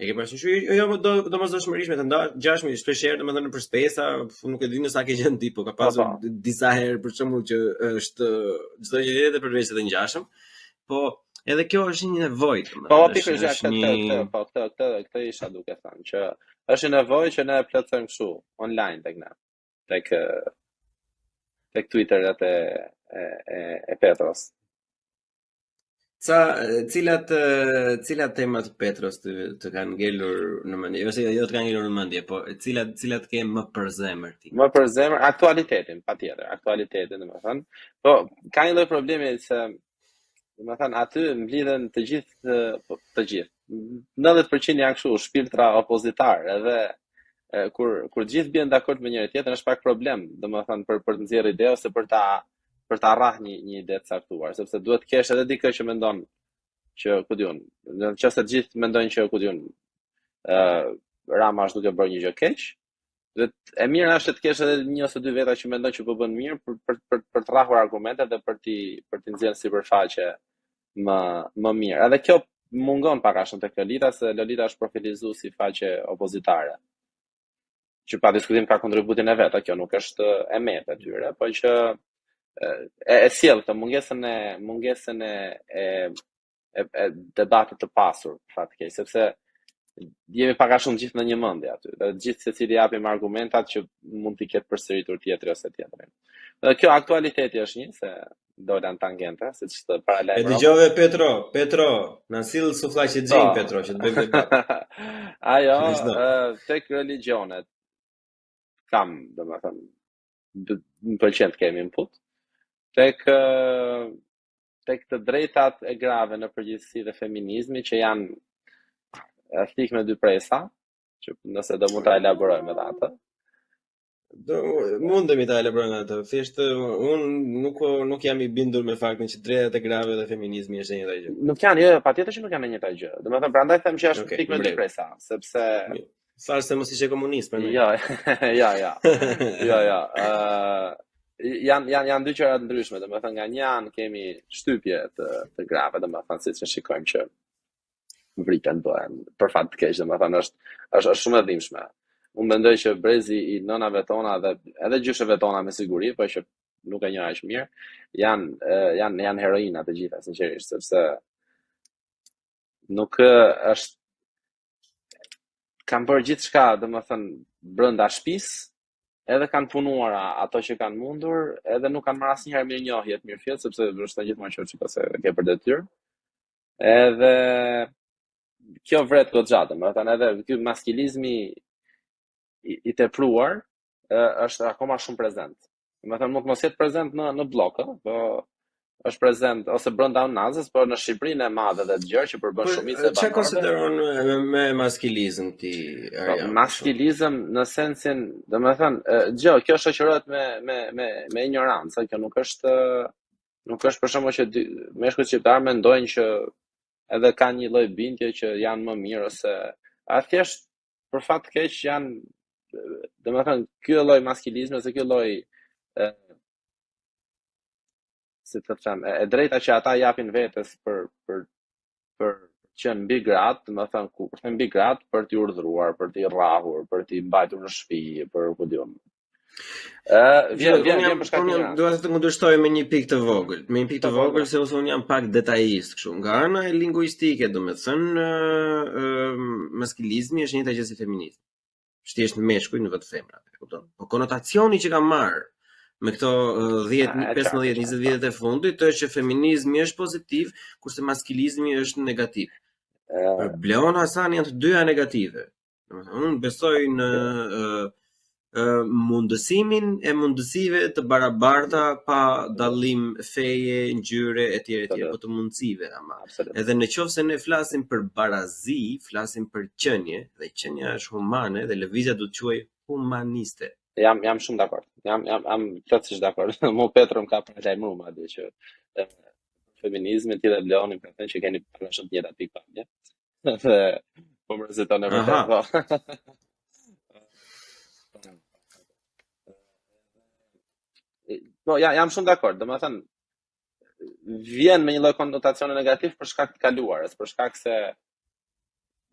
E ke parasysh jo domosdoshmërisht me të ngjashme shpeshherë domethënë për spesa, nuk e di nëse sa ke gjën ti, po ka pasur disa herë për shembull që është çdo gjë tjetër përveç të ngjashëm, po edhe kjo është një nevojë. Po pikërisht këtë isha duke thënë që është një nevojë që ne e plotësojmë kështu online tek ne. Tek Twitter-at e Petros. Cilat temat Petros të kanë ngelur në mendje, ose jo të kanë ngelur në mendje, po cilat ke më për zemër ti? Më për zemër aktualitetin, patjetër, aktualitetin domethënë. Po ka një lloj problemi se domethënë aty mblidhen të gjithë. 90% janë kështu shpirtra opozitar, edhe kur gjithë bien dakord me njëri tjetrin është pak problem, domethënë për të nxjerrë ide ose për ta rrahë një ide të caktuar, sepse duhet të kesh edhe dikë që mendon që ku diun, nëse të gjithë mendojnë që ku diun Rama është duke bërë një gjë keq, e mirë është të kesh edhe një ose dy veta që mendojnë që po bën mirë për të rrahur argumentet dhe për të nxjerrë sipërfaqe më mirë. Edhe kjo mungon pak a shumë tek Lolita, se Lolita është profilizuar si faqe opozitare, që pa diskutim ka kontributin e vet, kjo nuk është e metë e tyre, po që e sjell të mungesën e debatit të pasur, fatkeq, sepse jemi pak a shumë gjithë në një mendje aty, dhe gjithë secili japim argumentat që mund t'i ketë përsëritur tjetri ose tjetrin. Dhe kjo aktualiteti është një, se dolan tangente, siç të paralajmëroj. E dëgjove Petro, na sill sufllaqe xhin Petro që të bëjmë debat. Ajo, tek religionet kam, domethënë, më pëlqen të kemi input. Tek të drejtat e grave në përgjithësi dhe feminizmi që janë thik me dy presa, që nëse do mund ta elaborojmë edhe atë. Mundemi ta elaborojmë atë. Thjesht unë nuk jam i bindur me faktin që drejtat e grave dhe feminizmi është e njëjta gjë. Nuk janë, jo, patjetër që nuk janë e njëjta gjë. Domethënë prandaj them që është thik me dy presa, sepse Thash se mos ishe komunist për ne. Ja. Janë dy gjëra të ndryshme, domethënë nga një anë kemi shtypje të grave, domethënë siç e shikojmë që vriten bëhen për fat të keq, domethënë është shumë e dhimbshme. Unë mendoj që brezi i nënave tona dhe edhe gjysheve tona me siguri, po që nuk e njoh aq mirë, janë heroina të gjitha, sinqerisht, sepse nuk është kanë bërë gjithçka, domethënë brenda shtëpisë, edhe kanë punuar ato që kanë mundur, edhe nuk kanë marrë asnjëherë mirënjohje të mirëfillt, sepse është gjithmonë qoftë se ke për detyrë. Edhe kjo vret goxha, domethënë edhe ky maskilizmi i tepruar është akoma shumë prezent. Domethënë mund të mos jetë prezent në bllok, po është prezent ose brenda Unazës, por në Shqipërinë e madhe dhe të gjerë që përbën shumicë e çfarë konsideron me maskilizm ti? Maskilizm në sensin, domethënë, kjo shoqërohet me ignorancë, kjo nuk është për shembull që meshkujt shqiptar mendojnë që edhe kanë një lloj bindje që janë më mirë ose thjesht për fat të keq janë, domethënë, ky lloj maskilizmi ose ky lloj si të them, e drejta që ata japin vetes për që mbi gratë, domethënë kur them mbi gratë për t'i urdhëruar, për t'i rrahur, për t'i mbajtur në shtëpi, për ku diun. Vjen për shkak të dua të kundërshtoj me një pikë të vogël. Me një pikë të vogël se unë jam pak detajist kështu. Nga ana e lingvistike, domethënë maskilizmi është njëjta gjë si feminizmi. Thjesht meshkuj në vetë femra, e kupton? Po konotacioni që ka marrë me këto 15-20 vjetet e fundit është që feminizmi është pozitiv, kurse maskilizmi është negativ. Bleon Hasani janë të dyja negative. Unë besoj në mundësimin e mundësive të barabarta pa dallim feje, ngjyre etj, po të mundësive ama. Edhe në qoftë se ne flasim për barazi, flasim për qenie, dhe qenia është humane dhe lëvizja duhet të quhej humaniste. Jam shumë dakord. Jam plotësisht dakord. Mo Petro më ka paralajmëruar madje që feminizmi ti dhe Bleoni kanë thënë që keni para shumë të njëjtat pikpamje. Dhe po mërziton e vërtet. Po jam shumë dakord. Domethënë vjen me një lloj konotacioni negativ për shkak të kaluarës, për shkak se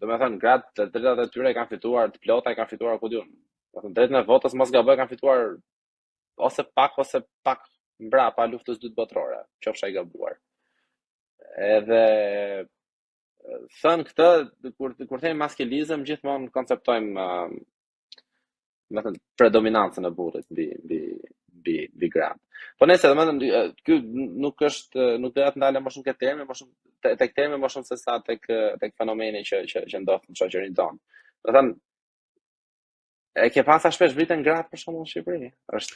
Domethënë gratë të drejtat e tyre kanë fituar, të plota e kanë fituar ku diun. Domethënë drejtën e votës mos gaboj kanë fituar ose pak mbrapa luftës dytë botërore, qofsha i gabuar. Edhe thënë këtë, kur themi maskilizëm, gjithmonë konceptojmë predominancën e burrit mbi gratë. Po nëse domethënë ky nuk do të ndalem më shumë këtë termi, më shumë tek termi më shumë se sa tek fenomeni që ndodh në shoqërinë tonë. Do thënë e ke pasa shpesh vritën gratë për shkakun në Shqipëri. Është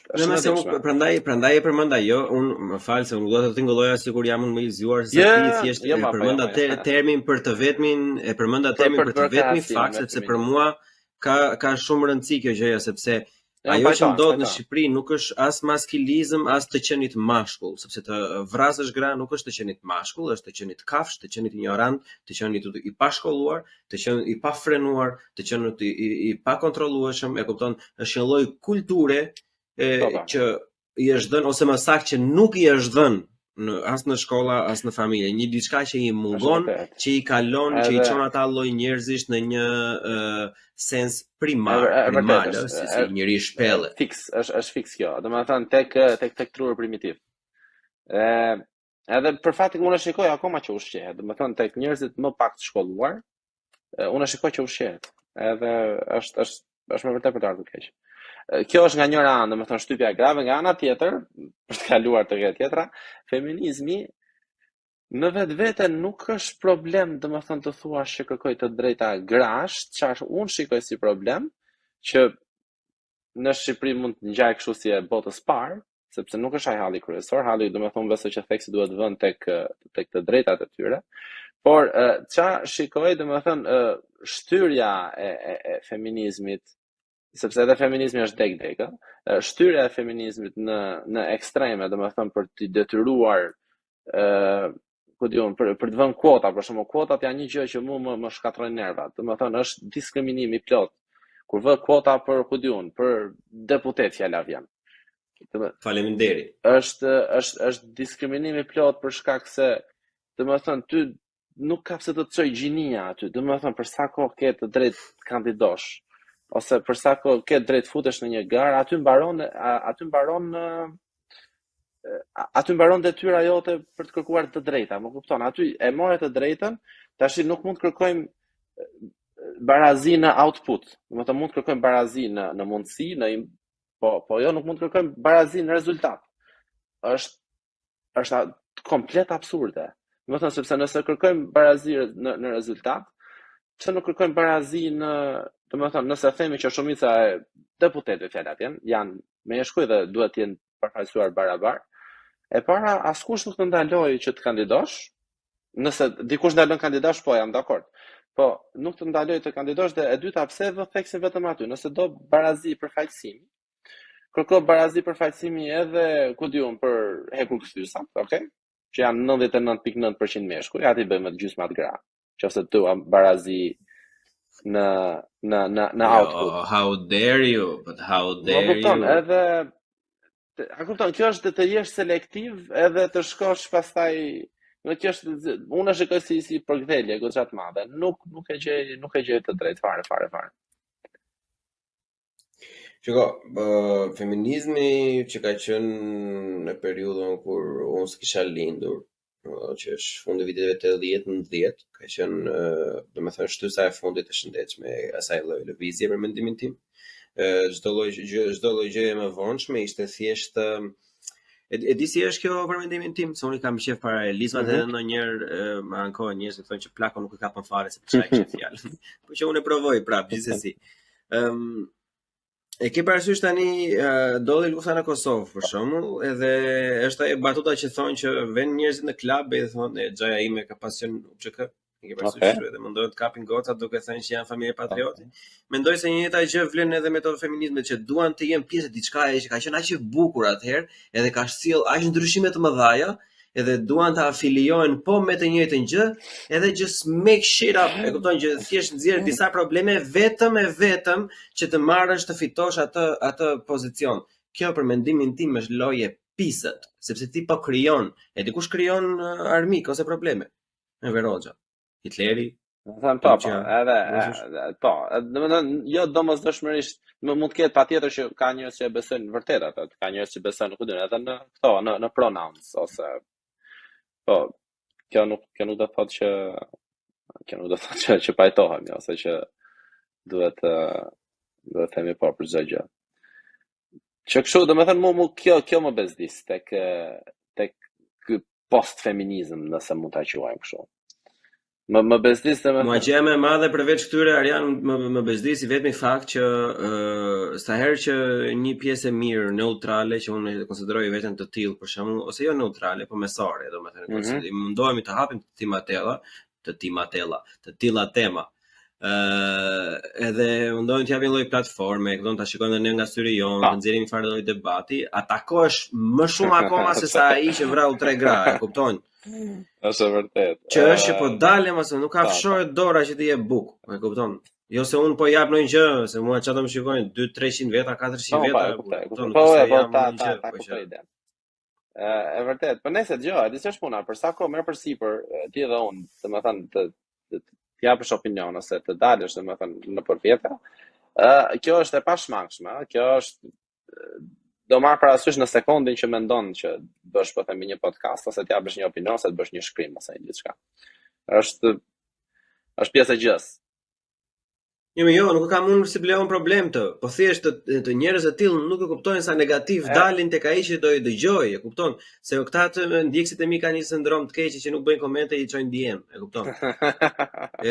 prandaj e përmenda më fal se unë do të tingëlloja sikur jam unë më i zgjuar se ti thjesht e përmenda termin për të vetmin, fakt sepse për mua ka shumë rëndësi kjo gjëja sepse ajo që ndodh në Shqipëri nuk është as maskilizëm, as të qenit mashkull, sepse të vrasësh gra nuk është të qenit mashkull, është të qenit kafsh, të qenit ignorant, të qenit i pashkolluar, të qenit i pafrenuar, të qenit i pakontrollueshëm, e kupton, është një lloj kulture që i është dhënë ose më saktë që nuk i është dhënë as në shkolla, as në familje, një diçka që i mungon, që i kalon, që i çon ata lloj njerëzish në një sens primal, si njëri shpellë. Është fiks kjo. Domethënë tek truri primitiv. Edhe për fatin unë shikoj akoma që ushqehet. Domethënë tek njerëzit më pak të shkolluar, unë shikoj që ushqehet. Edhe është më vërtet për të ardhur keq. Kjo është nga njëra anë, domethënë shtypja e grave, nga ana tjetër, për të kaluar te kjo tjetra, feminizmi në vetvete nuk është problem, domethënë të thuash që kërkoj të drejta grash, çfarë unë shikoj si problem, që në Shqipëri mund të ngjaj kështu si e botës parë, sepse nuk është ai halli kryesor, halli domethënë besoj që theksi duhet vënë tek të drejtat e tyre. Por çfarë shikoj domethënë shtyrja e feminizmit, sepse edhe feminizmi është dek, shtyrja e feminizmit në ekstreme, domethënë për të detyruar për të vënë kuota, për shembull, kuotat janë një gjë që mua më shkatrojnë nervat. Domethënë është diskriminim i plot. Kur vë kuota për deputet fjala vjen. Faleminderit. Është diskriminim i plot për shkak se domethënë ty nuk ka pse të çoj gjinia aty, domethënë për sa kohë ke të drejtë kandidosh ose për sa kohë ke drejt futesh në një garë, aty mbaron detyra jote për të kërkuar të drejta, më kupton? Aty e morë të drejtën, tash nuk mund të kërkojmë barazi në output. Domethënë mund të kërkojmë barazi në mundësi, po jo nuk mund të kërkojmë barazi në rezultat. Është komplet absurde. Domethënë sepse nëse kërkojmë barazi në rezultat, pse nuk kërkojmë barazi domethënë nëse themi që shumica e deputetëve fjalat janë me shkuj dhe duhet të jenë përfaqësuar barabar, e para askush nuk të ndaloj që të kandidosh, nëse dikush ndalon kandidosh, po jam dakord. Po nuk të ndaloj të kandidosh dhe e dyta pse vë theksin vetëm aty, nëse do barazi përfaqësimi. Kërko barazi përfaqësimi edhe ku diun për hekur kthysa, okay? Që janë 99.9% meshkuj, aty bëjmë të gjysmat gra. Qofse tu barazi në output. How dare you? But how dare you? A kupton, kjo është të jesh selektiv edhe të shkosh pastaj, kjo është unë shikoj si përkthjelje goxha të madhe. Nuk e gjej të drejtë fare. Shiko, feminizmi që ka qenë në periudhën kur unë s'kisha lindur, që është fundi viteve 80-90, ka qenë, domethënë shtysa e fundit e shëndetshme e asaj lloji lëvizje për mendimin tim. Çdo lloj gjëje më vonshme ishte thjesht e di si është kjo për mendimin tim, se unë kam qef paralelizmat edhe ndonjëherë më ankohen njerëz që thonë që plako nuk e kapën fare se çfarë ishte fjalë. Po që unë e provoj prapë gjithsesi. E ke parasysh tani dolli lufta në Kosovë për shembull, edhe është ajo batuta që thonë që vjen njerëzit në klub dhe thonë xhaja ime ka pasion UÇK. E ke parasysh edhe mendojnë të kapin gocat duke thënë që janë familje patrioti. Mendoj se një njëjta gjë vlen edhe me to feminizmet që duan të jenë pjesë e diçka që ka qenë aq e bukur atëherë, edhe ka sjell aq ndryshime të mëdha, edhe duan të afiliojnë po me të njëjtën gjë, edhe just make shit up, e kupton që thjesht nxjerr disa probleme vetëm që të marrësh të fitosh atë pozicion. Kjo për mendimin tim është lloje pisët, sepse ti po krijon, e dikush krijon armik ose probleme. Me Verhoxha, Hitleri, Thënë po, domethënë jo domosdoshmërisht, mund të ketë patjetër që ka njerëz që e besojnë vërtet atë, ka njerëz që besojnë nuk edhe në këto, në pronouns ose po, kjo nuk do të thotë që pajtohemi ose që duhet themi po për çdo gjë. Që kështu, domethënë mu kjo më bezdis tek ky post-feminizëm, nëse mund ta quajmë kështu. Më bezdis domethënë. Mua gjë më e madhe përveç këtyre Arian më bezdis i vetmi fakt që sa herë që një pjesë e mirë neutrale që unë e konsideroj veten të tillë për shembull, ose jo neutrale, po mesare, domethënë mundohemi të hapim të tilla tema. Edhe mundohen të japin lloj platforme, këto ta shikojnë ne nga syri jon, të nxjerrim fare lloj debati, atakohesh më shumë akoma se sa ai që vrau 3 gra, e kupton? Është vërtet. Që është që po dalem ose nuk ka fshohet dora që ti je buk, e kupton? Jo se un po jap ndonjë gjë, se mua çfarë më shikojnë 200-300 veta, 400 veta. Po, kuptoj iden. E vërtet, po nëse dëgjoj, di ç'është puna, për sa kohë më përsipër ti dhe unë, domethënë të japësh opinion ose të dalësh domethënë në përvjeta, kjo është e pashmangshme, kjo është do marr parasysh në sekondin që mendon që bësh po themi një podcast ose të japësh një opinion ose të bësh një shkrim ose një diçka. Është pjesë e gjës. Jo, nuk kam unë si bleon problem të, po thjesht të njerëz të tillë nuk e kuptojnë sa negativ dalin tek ai që do i dëgjoj, e kupton? Se këta të ndjekësit e mi kanë një sindrom të keq që nuk bëjnë komente i çojnë DM, e kupton?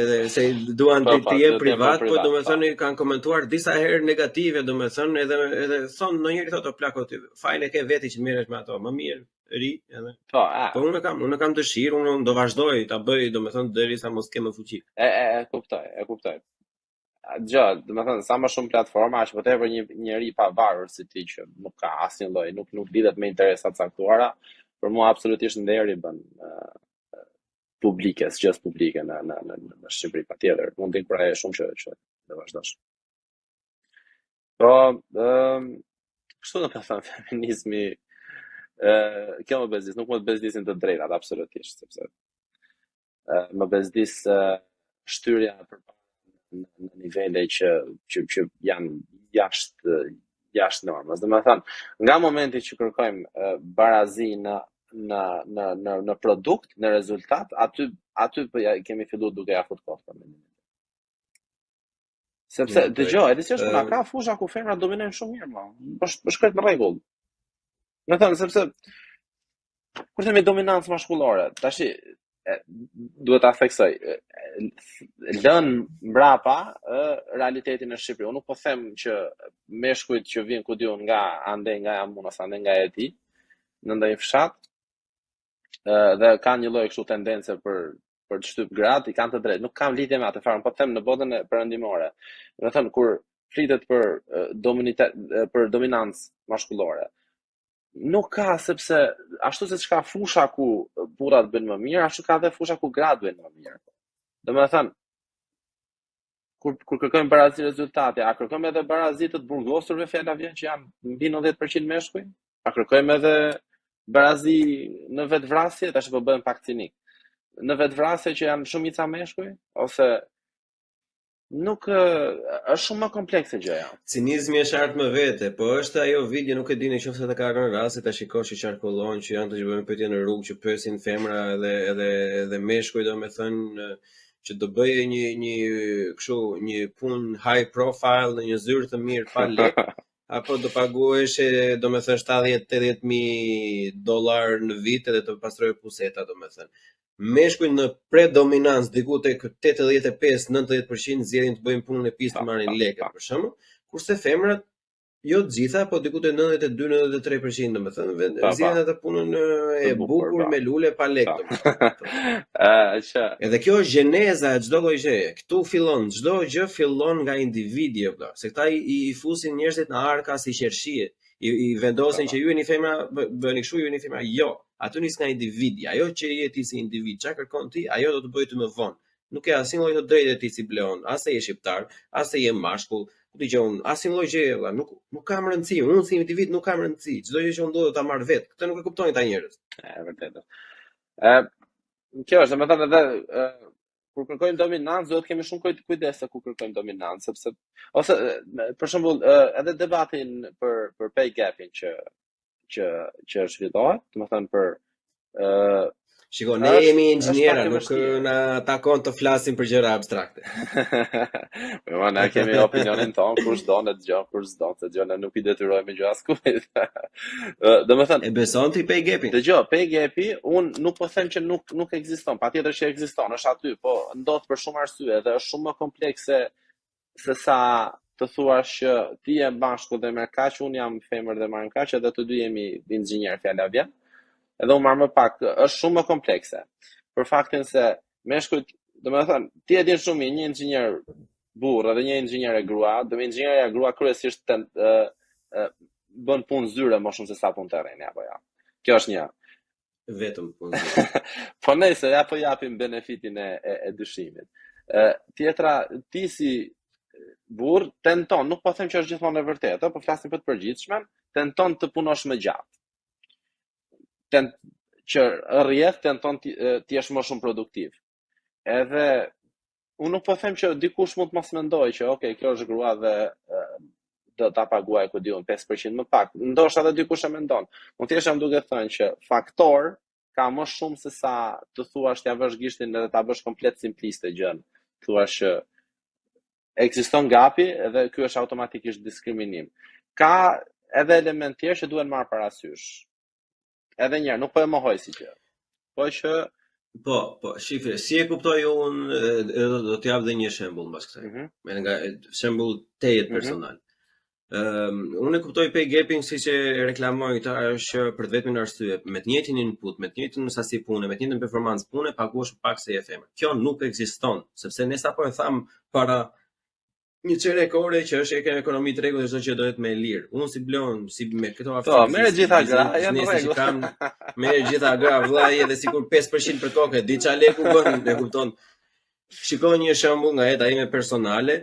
Edhe se duan të jenë privat, po domethënë kanë komentuar disa herë negative, domethënë edhe thon ndonjëri thotë o plako ty, fajin e ke veti që merresh me ato, më mirë ri edhe. Po unë kam dëshirë, unë do vazhdoj ta bëj domethënë derisa mos kem më fuqi. E kuptoj. Gjë, domethënë sa më shumë platforma, aq më tepër një njerëz pa varur si ti që nuk ka asnjë lloj, nuk lidhet me interesa të caktuara, për mua absolutisht nderi bën publike, gjës publike në Shqipëri patjetër. Mund të inkurajoj shumë që të vazhdosh. Po, kështu do të them feminizmi, kjo më bezdis, nuk më të bezdisin të drejtat absolutisht, sepse më bezdis shtyrja për në nivele që janë jashtë normës. Domethënë, nga momenti që kërkojmë barazi në produkt, në rezultat, aty kemi filluar duke ja futur kohë. Sepse dëgjoj, edhe si është ka fusha ku femrat dominojnë shumë mirë, më. Është krejt në rregull. Domethënë, sepse kur themi dominancë maskullore, tash duhet ta theksoj, lën mbrapa realitetin në Shqipëri. Unë nuk po them që meshkujt që vijnë ku diun nga Jamun ose ande nga Eti në ndonjë fshat dhe kanë një lloj kështu tendence për të shtyp gratë, i kanë të drejtë. Nuk kam lidhje me atë fare, po them në botën e perëndimore. Do të thënë kur flitet për dominancë maskullore, nuk ka, sepse ashtu siç ka fusha ku burrat bëjnë më mirë, ashtu ka edhe fusha ku gratë bëjnë më mirë. Domethënë, kur kërkojmë barazi rezultate, a kërkojmë edhe barazi të burgosurve, fjala vjen që janë mbi 90% meshkuj? A kërkojmë edhe barazi në vetvrasje, tash po bëhen pak cinik. Në vetvrasje që janë shumica meshkuj ose nuk është shumë më komplekse gjëja. Cinizmi është art më vete, po është ajo video, nuk e di nëse të ka rënë rasti ta shikosh që qarkullon që janë të që bëjnë pyetje në rrugë që pyesin femra edhe meshkuj, domethënë që do bëje një kështu një punë high profile në një zyrë të mirë pa lek, apo do paguhesh domethënë $70,000 në vit edhe të pastrojë puseta, domethënë. Meshkujt në predominancë diku tek 85-90% zgjedhin të bëjnë punën e pistë të marrin lekë për shembull, kurse femrat jo të gjitha, po diku te 92-93% domethënë zgjedhin atë punën e bukur me lule pa lekë domethënë. Edhe kjo është gjeneza e çdo lloj gjëje. Ktu fillon çdo gjë fillon nga individi apo, se këta i fusin njerëzit në arka si qershie. I vendosin që ju jeni femra, bëni kështu, ju jeni femra. Jo, aty nis nga individi. Ajo që je ti si individ, çka kërkon ti, ajo do të bëj ty më vonë. Nuk ke asnjë lloj të drejtë ti si bleon, as se je shqiptar, as se je mashkull. Ku dëgjon, asnjë lloj gjëje, nuk kam rëndësi. Unë si individ nuk kam rëndësi. Çdo gjë që unë do ta marr vet. Këtë nuk e kuptojnë ta njerëz. Vërtet. Kjo është, domethënë edhe kur kërkojmë dominancë, duhet kemi shumë kujdes se ku kërkojmë dominancë, sepse ose për shembull edhe debatin për pay gapin që zhvillohet, domethënë për Shiko, ne jemi inxhiniera, nuk na takon të flasim për gjëra abstrakte. Po ne kemi opinionin ton, kush do ne dëgjon, kush s'do, se gjë ne nuk i detyrojmë gjë askujt. Domethënë, e beson ti pay gapin? Dëgjoj, pay gapi, un nuk po them që nuk ekziston, patjetër që ekziston, është aty, po ndodh për shumë arsye dhe është shumë më komplekse se sa të thuash që ti je bashku dhe merr kaq, un jam femër dhe marr kaq, edhe të dy jemi inxhinier, fjala vjen. Edhe unë marr më pak, është shumë më komplekse. Për faktin se meshkujt, domethënë, ti e din shumë mirë, një inxhinier burrë dhe një inxhinier e grua, inxhinierja e grua kryesisht bën punë zyre më shumë se sa punë terreni apo ja. Kjo është një. Vetëm punë zyre. Po nëse ja po japim benefitin e dyshimit. Tjetra, ti si burr tenton, nuk po them që është gjithmonë e vërtetë, po flasim për të përgjithshmen, tenton të punosh më gjatë. Që rrjedh tenton ti jesh më shumë produktiv. Edhe unë nuk po them që dikush mund të mos mendojë që okay, kjo është grua dhe do ta paguaj ku diun 5% më pak. Ndoshta edhe dikush e mendon. Unë thjesht jam duke thënë që faktor ka më shumë se sa të thuash t'ia vësh gishtin edhe ta bësh komplet simpliste gjën. Thuash që ekziston gapi edhe ky është automatikisht diskriminim. Ka edhe element tjerë që duhen marrë parasysh. Edhe njerë, nuk po e mohoj si gjë. Po që Po, shifre, si e kuptoj unë, do t'jap dhe një shembull mbas kësaj. Nga shembull tejet personal. Unë e kuptoj pay gaping siç e reklamoj këta është për të vetmin arsye, me të njëjtin input, me të njëjtin sasi pune, me të njëjtin performancë pune, paguhesh pak se je femër. Kjo nuk ekziston, sepse ne sapo e tham para një çerek ore që është ekonomi të rregullt, çdo gjë do jetë më e lirë. Unë si blon, si me këto aftë. Po, merr gjitha gra, janë rregull. Merr gjitha gra, vllai edhe sikur 5% për kokë, di çfarë leku bën, e kupton. Shikoj një shembull nga jeta ime personale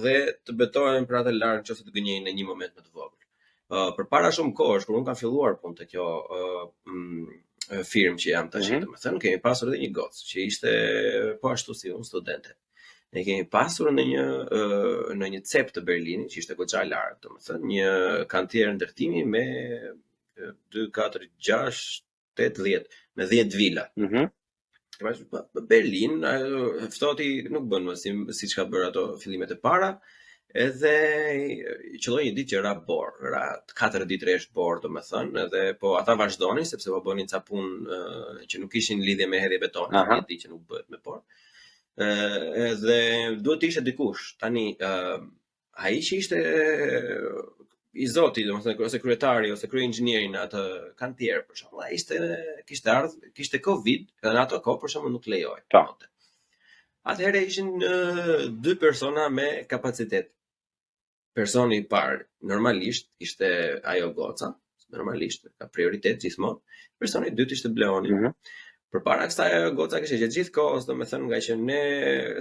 dhe të betohem për atë larg nëse të gënjej në një moment më të vogël. Përpara shumë kohësh, kur unë kam filluar punë te kjo firmë që jam tash, domethënë kemi pasur edhe një gocë që ishte po ashtu si unë studente. Ne kemi pasur në një cep të Berlinit, që ishte goxha larg, domethënë një kantier ndërtimi me 2, 4, 6, 8, 10, me 10 vila. Berlin, ftohti nuk bën më siç ka bërë ato fillimet e para, edhe qelloi një ditë që ra bor, ra 4 ditë rresh bor, domethënë, edhe po ata vazhdonin sepse po bënin ca punë që nuk kishin lidhje me hedhje betoni, një ditë që nuk bëhet me por. Edhe duhet të ishte dikush. Tani ai që ishte i zoti, domethënë ose kryetari ose kryeinxhinieri në atë kantier për shembull, ai kishte Covid, edhe në ato kohë për shembull nuk lejoi. Atëherë ishin 2 persona me kapacitet. Personi i parë normalisht ishte ajo goca, normalisht ka prioritet gjithmonë. Personi i dytë ishte Bleoni. Përpara kësaj goca kishte gjatë gjithë kohës, domethënë nga që ne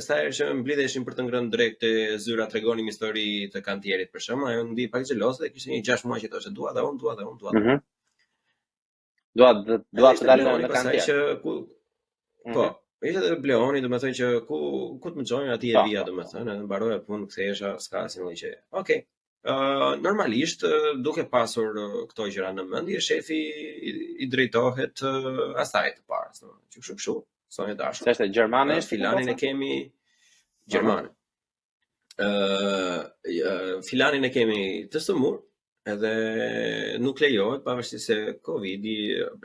sa herë që mblidheshim për të ngrënë drekte, zyra tregonim histori të kantierit për shembull, ajo ndi pak xheloze dhe kishte një 6 muaj që thoshte dua dhe unë. Dua të dalë në kantier. Po, ishte edhe Bleoni, domethënë që ku të më çojnë aty e vija, domethënë, edhe mbaroja punë, kthehesha, s'ka asnjë gjë. Okej. Normalisht, duke pasur këto gjëra në mendje, shefi i drejtohet asaj të parës, që kështu, sonjë dashur. Është gjermane, filanin e kemi gjermane. Filanin e kemi të sëmur, edhe nuk lejohet pavarësisht se Covidi,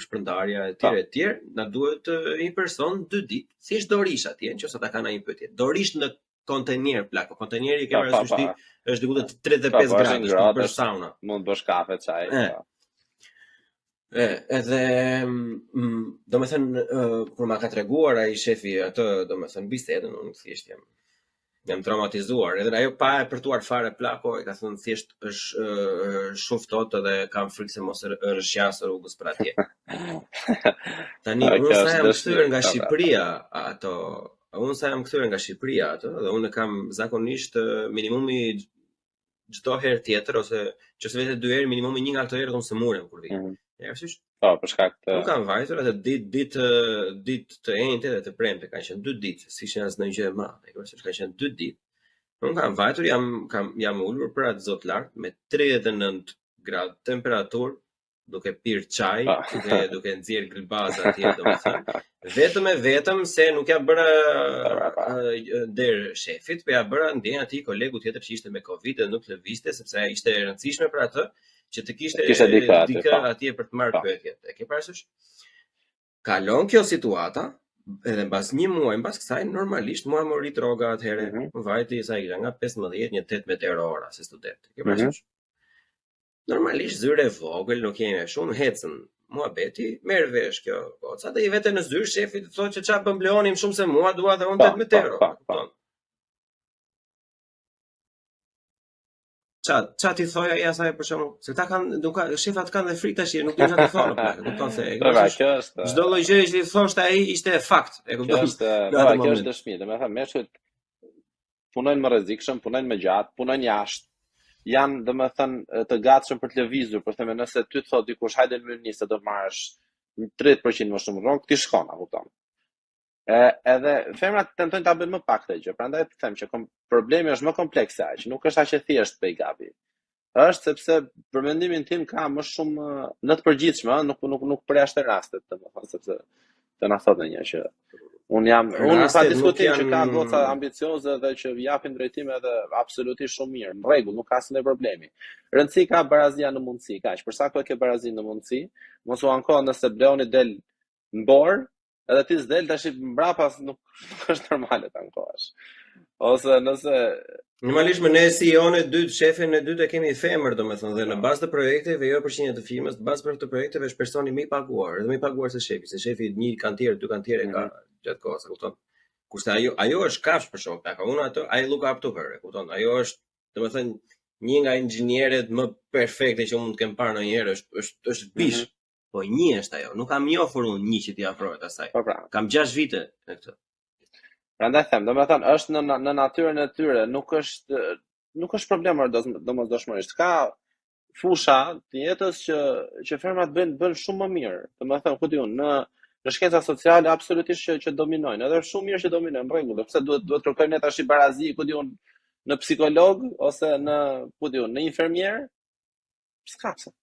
shpërndarja e tjerë, na duhet një person 2 ditë. Thjesht do rish atje, nëse ata kanë një pyetje. Do rish në kontenier plako. Konteneri ke parasysh ti është diku te 35 gradë, është për sauna. Mund bësh kafe, çaj. Edhe domethënë kur ma ka treguar ai shefi atë, domethënë bisedën, unë thjesht jam traumatizuar. Edhe ajo pa e përtuar fare plako, i ka thënë thjesht është shumë ftohtë dhe kam frikë se mos rrshjas rrugës për atje. Tani unë sa jam kthyer nga Shqipëria ato Unë sa jam kthyer nga Shqipëria atë, dhe unë kam zakonisht minimumi çdo herë tjetër ose nëse vetë 2 herë minimumi 1 nga ato herë unë sëmurem kur vi. E arsysh? Po, për shkak të Nuk kam vajtur atë ditë të enjte dhe të premte, kanë qenë 2 ditë, si ishin asnjë gjë e madhe, kanë qenë 2 ditë. Unë kam vajtur, jam ulur për atë zot lart me 39 gradë temperaturë, duke pirë çaj dhe duke nxjerr grilbaza atje, domethënë. Vetëm se nuk ja bëra der shefit, po ja bëra ndjen atij kolegu tjetër që ishte me Covid dhe nuk lëvizte sepse ishte e rëndësishme për atë që të kishte dikë atje për të marrë pyetje. E ke parasysh? Kalon kjo situata, edhe mbas një muaj, mbas kësaj normalisht mua më rit rroga atëherë. Vajti sa isha nga 15 një 18 euro ora si student. Ke parasysh? Normalisht zyre e vogël, nuk jemi shumë hecën. Muhabeti merr vesh kjo goca dhe i vete në zyrë shefi të thotë që çfarë bën Bleoni më shumë se mua, dua dhe unë 18 euro. Ça ti thoja ai asaj për shembull, se ta kanë shefat kanë dhe frikë tash, nuk din çfarë të thonë plak, kupton se kjo është çdo lloj gjë që i thoshte ai ishte fakt, e kupton? Kjo është dëshmi, domethënë meshkujt punojnë më rrezikshëm, punojnë më gjatë, punojnë jashtë. Janë domethënë të gatshëm për të lëvizur, për thënë nëse ty të thotë dikush hajde në mënyrë do marrësh 30% më shumë rrogë, ti shkon, a kupton? Edhe femrat tentojnë ta bëjnë më pak këtë gjë. Prandaj të them që problemi është më kompleks se aq, nuk është aq e thjeshtë pe gabi. Është sepse për mendimin tim ka më shumë në të përgjithshme, nuk përjashtë rastet, domethënë sepse të na thotë një që unë pa diskutim që ka goca ambicioze dhe që japin drejtime edhe absolutisht shumë mirë. Në rregull, nuk ka asnjë problemi. Rëndësi ka barazia në mundësi, kaq. Për sa kohë ke barazi në mundësi, mos u anko nëse Bleoni del në bor, edhe ti s'del tash mbrapa nuk është normale ta ankohesh. Ose nëse normalisht me ne CEO-n e dytë, shefin e dytë e kemi femër, domethënë, dhe në bazë të projekteve, jo përqindje të firmës, në bazë të projekteve është personi më i paguar, edhe më i paguar se shefi, një kantier, dy kantiere ka gjatë kohës, e kupton? Kurse ajo është kafsh për shkak të unë atë, I look up to her, e kupton? Ajo është, domethënë, një nga inxhinierët më perfekte që mund të kem parë ndonjëherë, është bish. Po një është ajo, nuk kam njohur unë një që t'i afrohet asaj. Kam 6 vite në këtë. Prandaj them, domethënë është në natyrën e tyre, nuk është problem domosdoshmërisht. Ka fusha të jetës që fermat bën shumë më mirë. Domethënë, ku diun, në shkenca sociale absolutisht që dominojnë, edhe është shumë mirë që dominojnë, në rregull, pse duhet kërkojmë ne tash barazi, ku diun, në psikolog ose në infermier? S'ka pse.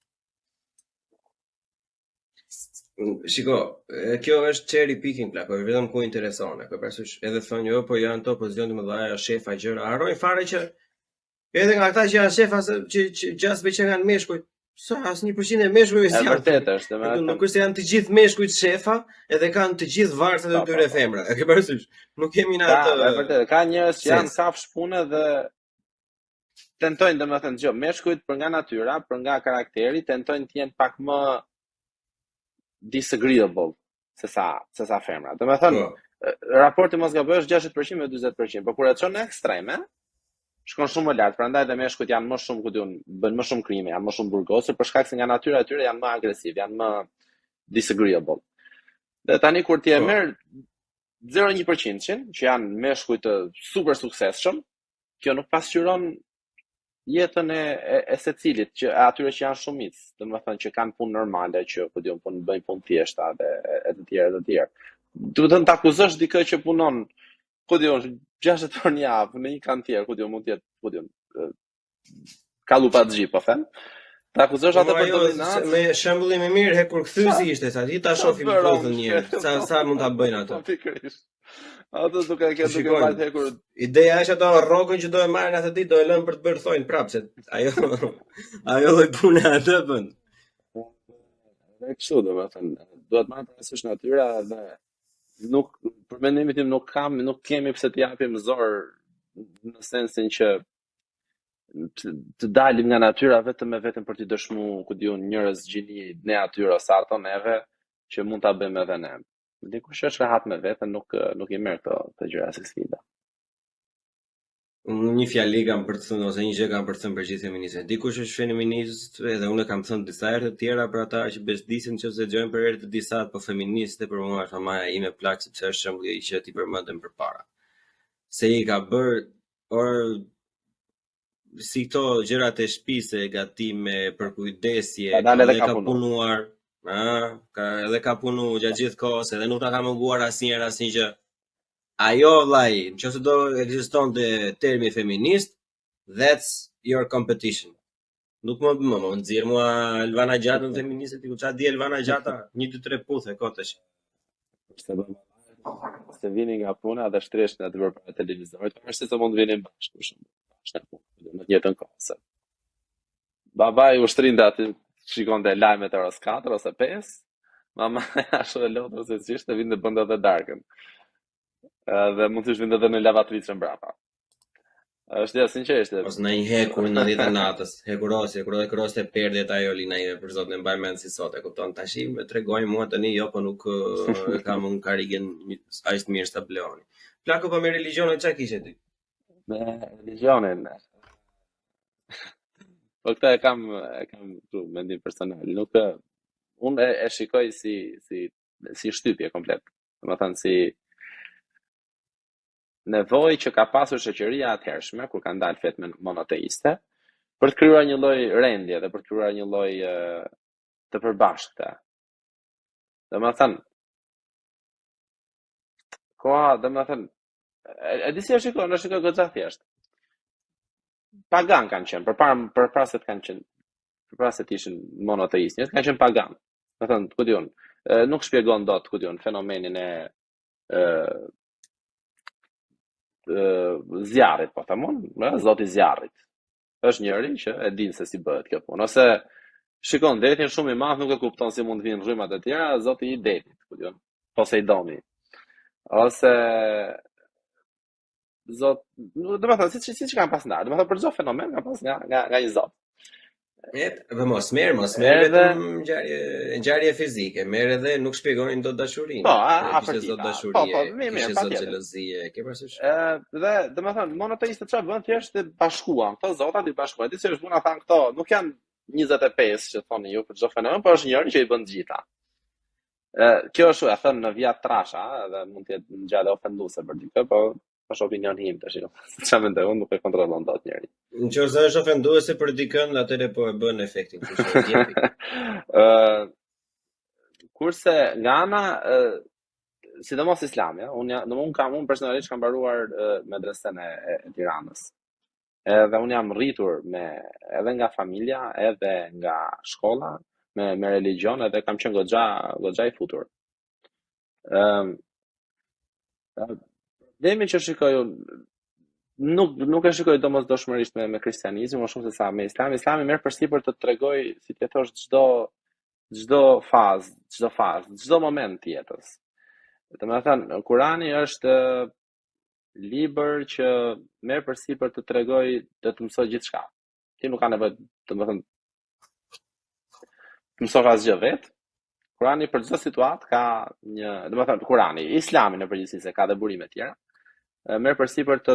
Shiko, kjo është cherry picking plak, po vetëm ku intereson, e përsysh edhe thonë jo, po janë to pozicione më dhaja, shefa gjëra, harrojnë fare që edhe nga ata që janë shefa që gjasë që kanë meshkujt, sa as 1% e meshkujve janë. Vërtet është, nuk është se janë të gjithë meshkujt shefa, edhe kanë të gjithë varësat e tyre femra. E ke parasysh? Nuk kemi në atë. Vërtet, ka njerëz që janë kafsh pune dhe tentojnë domethënë gjë, meshkujt për nga natyra, për nga karakteri, tentojnë të jenë pak më disagreeable se sa femra. Domethënë, raporti mos gaboj është 60% me 40%, por kur e çon në ekstreme, shkon shumë më lart. Prandaj dhe meshkujt janë më shumë, ku diun, bën më shumë krime, janë më shumë burgosur për shkak se nga natyra e tyre janë më agresiv, janë më disagreeable. Dhe tani kur ti e merr 0.1% që janë meshkuj të super suksesshëm, kjo nuk pasqyron jetën e secilit, që atyre që janë shumicë, domethënë që kanë punë normale, që po diun bëjnë punë thjeshta dhe e të tjerë. Duhet të akuzosh dikë që punon, po diun 60 orë në javë në një kantier, ku diun mund të jetë, po diun kallupaxhi, po them. Ta akuzosh atë për dominancë. Me shembullin më mirë kur kthyzi ishte, sa ti ta shohim prodhën një herë. Sa mund ta bëjnë ato? Pikërisht. Ato duke marrë hekur. Ideja është ato rrogën që do e marrin atë ditë, do e lënë për të bërë thojnë prapë se ajo lloj pune atë bën. Dhe kështu domethënë, duhet marrë parasysh natyra dhe nuk për mendimin tim nuk kemi pse të japim zor në sensin që të dalim nga natyra vetëm për të dëshmuar, ku diun, njerëz gjini ne atyre ose ato neve që mund ta bëjmë edhe ne. Dikush është rahat me veten, nuk i merr këto gjëra si sfida. Një fjali kam për të thënë ose një gjë kam për të thënë për gjithë feministët. Dikush është feminist, edhe unë kam thënë disa herë të tjera për ata që besdisin nëse dëgjojnë për herë të disa, po feministë për mua është maja ime plak sepse është shembulli që ti përmendëm përpara. Se i ka bërë si këto gjërat e shtëpisë, gatime, përkujdesje, ka punuar Edhe ka punu gjatë gjithë kohës, edhe nuk na ka munguar asnjëherë asnjë gjë. Ajo vllai, nëse do ekzistonte termi feminist, that's your competition. Nuk më nxjerr mua Elvana Gjatën feministe, ti ku çfarë di Elvana Gjata? 1 2 3 puthe kotesh. Se vini nga puna dhe shtreshin aty përpara televizorit, është se mund të vinin bashkë për shembull. Është në të njëjtën kohë. Babai ushtrinte aty, shikonte lajmet e orës 4 ose 5. Mama ashtu e lodhur se ç'ishte vinte bënte edhe darkën. Dhe mund të vinte edhe në lavatricën brapa. Është ja sinqerisht. Ose në një hekur në 10 natës, hekurosi e perdet ajo lina ime për zotin e mbaj mend si sot, e kupton tash më tregoj mua tani jo, po nuk kam un karigen është mirë sta bleoni. Plako po me religionin çka kishe ti? Me religionin. Po këtë e kam mendim personal, nuk unë e shikoj si shtypje komplet. Domethënë si nevojë që ka pasur shoqëria atëhershme kur ka ndalë fetë monoteiste për të krijuar një lloj rendje dhe për të krijuar një lloj të përbashkëta. Domethënë e di si e shikoj goxha thjesht. Pagan kanë qenë, përpara se të ishin monoteistë, njerëzit kanë qenë pagan. Domethënë, ku diun, nuk shpjegon dot ku diun fenomenin e zjarrit, po thamon, zoti i zjarrit. Është njëri që e din se si bëhet kjo punë. Ose shikon detin shumë i madh, nuk e kupton si mund të vinë rrymat e tjera, zoti i detit, ku diun, Poseidoni. Ose zot, domethënë siç kanë pas ndar, domethënë për çdo fenomen ka pas nga një zot. Po mos merr vetëm ngjarje fizike, merr edhe nuk shpjegojnë dot dashurinë. Po, kishte zot dashurie, kishte zot xhelozie, ke parasysh? Dhe domethënë monoteistët çfarë bën, thjesht e bashkuan. Këto zotat i bashkuan. Ti seriozisht puna than këto, nuk janë 25 që thoni ju për çdo fenomen, por është njëri që i bën të gjitha. Kjo është e thënë në vijat trasha, edhe mund të jetë ngjarje ofenduese për dikë, po është opinion im tash. Çfarë mendoj unë, nuk e kontrollon dot njëri. Nëse është ofenduese për dikën, atëherë po e bën efektin, kështu që jepi. Kurse nga ana sidomos Islami, unë personalisht kam mbaruar medresen e Tiranës. Edhe unë jam rritur edhe nga familja, edhe nga shkolla, me religion, edhe kam qenë goxha i futur. Demi që shikoj nuk e shikoj domosdoshmërisht me kristianizmin, më shumë se sa me Islam. Islami merr përsipër të tregoj, si ti thosh, çdo fazë, çdo moment të jetës. Domethënë, Kurani është libër që merr përsipër të tregoj, të mësoj gjithçka. Ti nuk ka nevojë, domethënë, të mësosh asgjë vetë. Kurani për çdo situatë ka një, domethënë Kurani, Islami në përgjithësi se ka dhe burime tjera. Merr përsipër të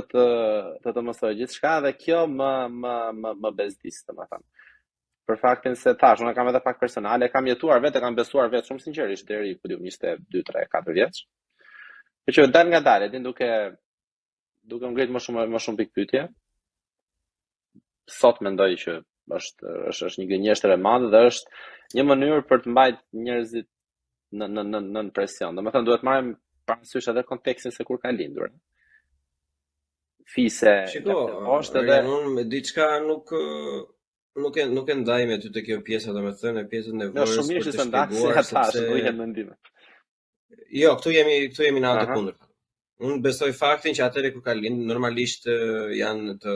të mësoj gjithçka dhe kjo më bezdis, domethënë. Për faktin se tash unë kam edhe pak personale, kam jetuar vetë, kam besuar vetë shumë sinqerisht deri ku diu 22, 3, 4 vjeç. Që dal nga dalë, din duke ngrit më shumë pikë pyetje. Sot mendoj që është një gënjeshtër e madhe dhe është një mënyrë për të mbajtur njerëzit në presion. Domethënë duhet marrim parasysh edhe kontekstin se kur ka lindur. Fise, është edhe unë diçka nuk e ndaj me ty të kjo pjesa, domethënë pjesën e nevojës për të shpjeguar sepse nuk jam mendime. Jo, këtu jemi në anë të kundërt. Unë besoj faktin që atëherë kur ka lindur normalisht janë të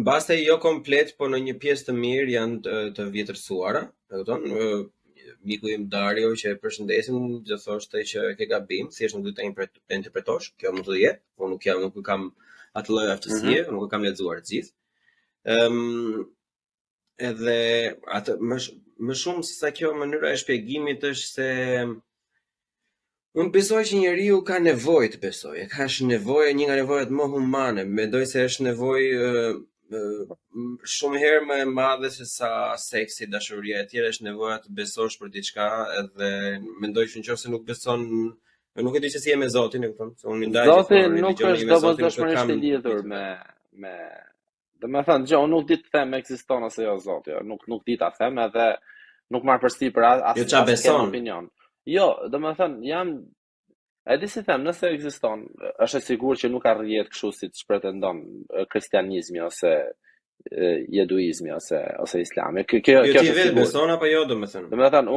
mbaste jo komplet, po në një pjesë të mirë janë të vjetërsuara, e kupton? Miku im Dario që e përshëndesim, do thoshte që ke gabim, thjesht nuk duhet ta interpretosh, kjo mund të jetë, unë nuk kam atë lloj aftësie, nuk e kam lexuar të gjithë. Edhe atë më shumë se sa kjo mënyra e shpjegimit është se unë besoj që njeriu ka nevojë të besojë, ka nevojë, një nga nevojat më humane, mendoj se është nevojë shumë herë më e madhe se sa seksi, dashuria e tjera, është nevoja të besosh për diçka, edhe mendoj që nëse nuk beson, nuk e di se si e me Zotin, e kupton? Se unë ndaj Zoti nuk është domosdoshmërisht i lidhur Domethënë, gjë, unë nuk di të them ekziston ose jo Zoti, jo. Nuk di ta them edhe nuk marr përstëri për Jo qa beson. opinion. Jo, domethënë, e di si them, nëse ekziston, është e sigurt që nuk arrihet kështu siç pretendon kristianizmi ose jeduizmi ose islami. Kjo Jo ti është e vetë sigurt. beson apo jo domethënë. Domethënë,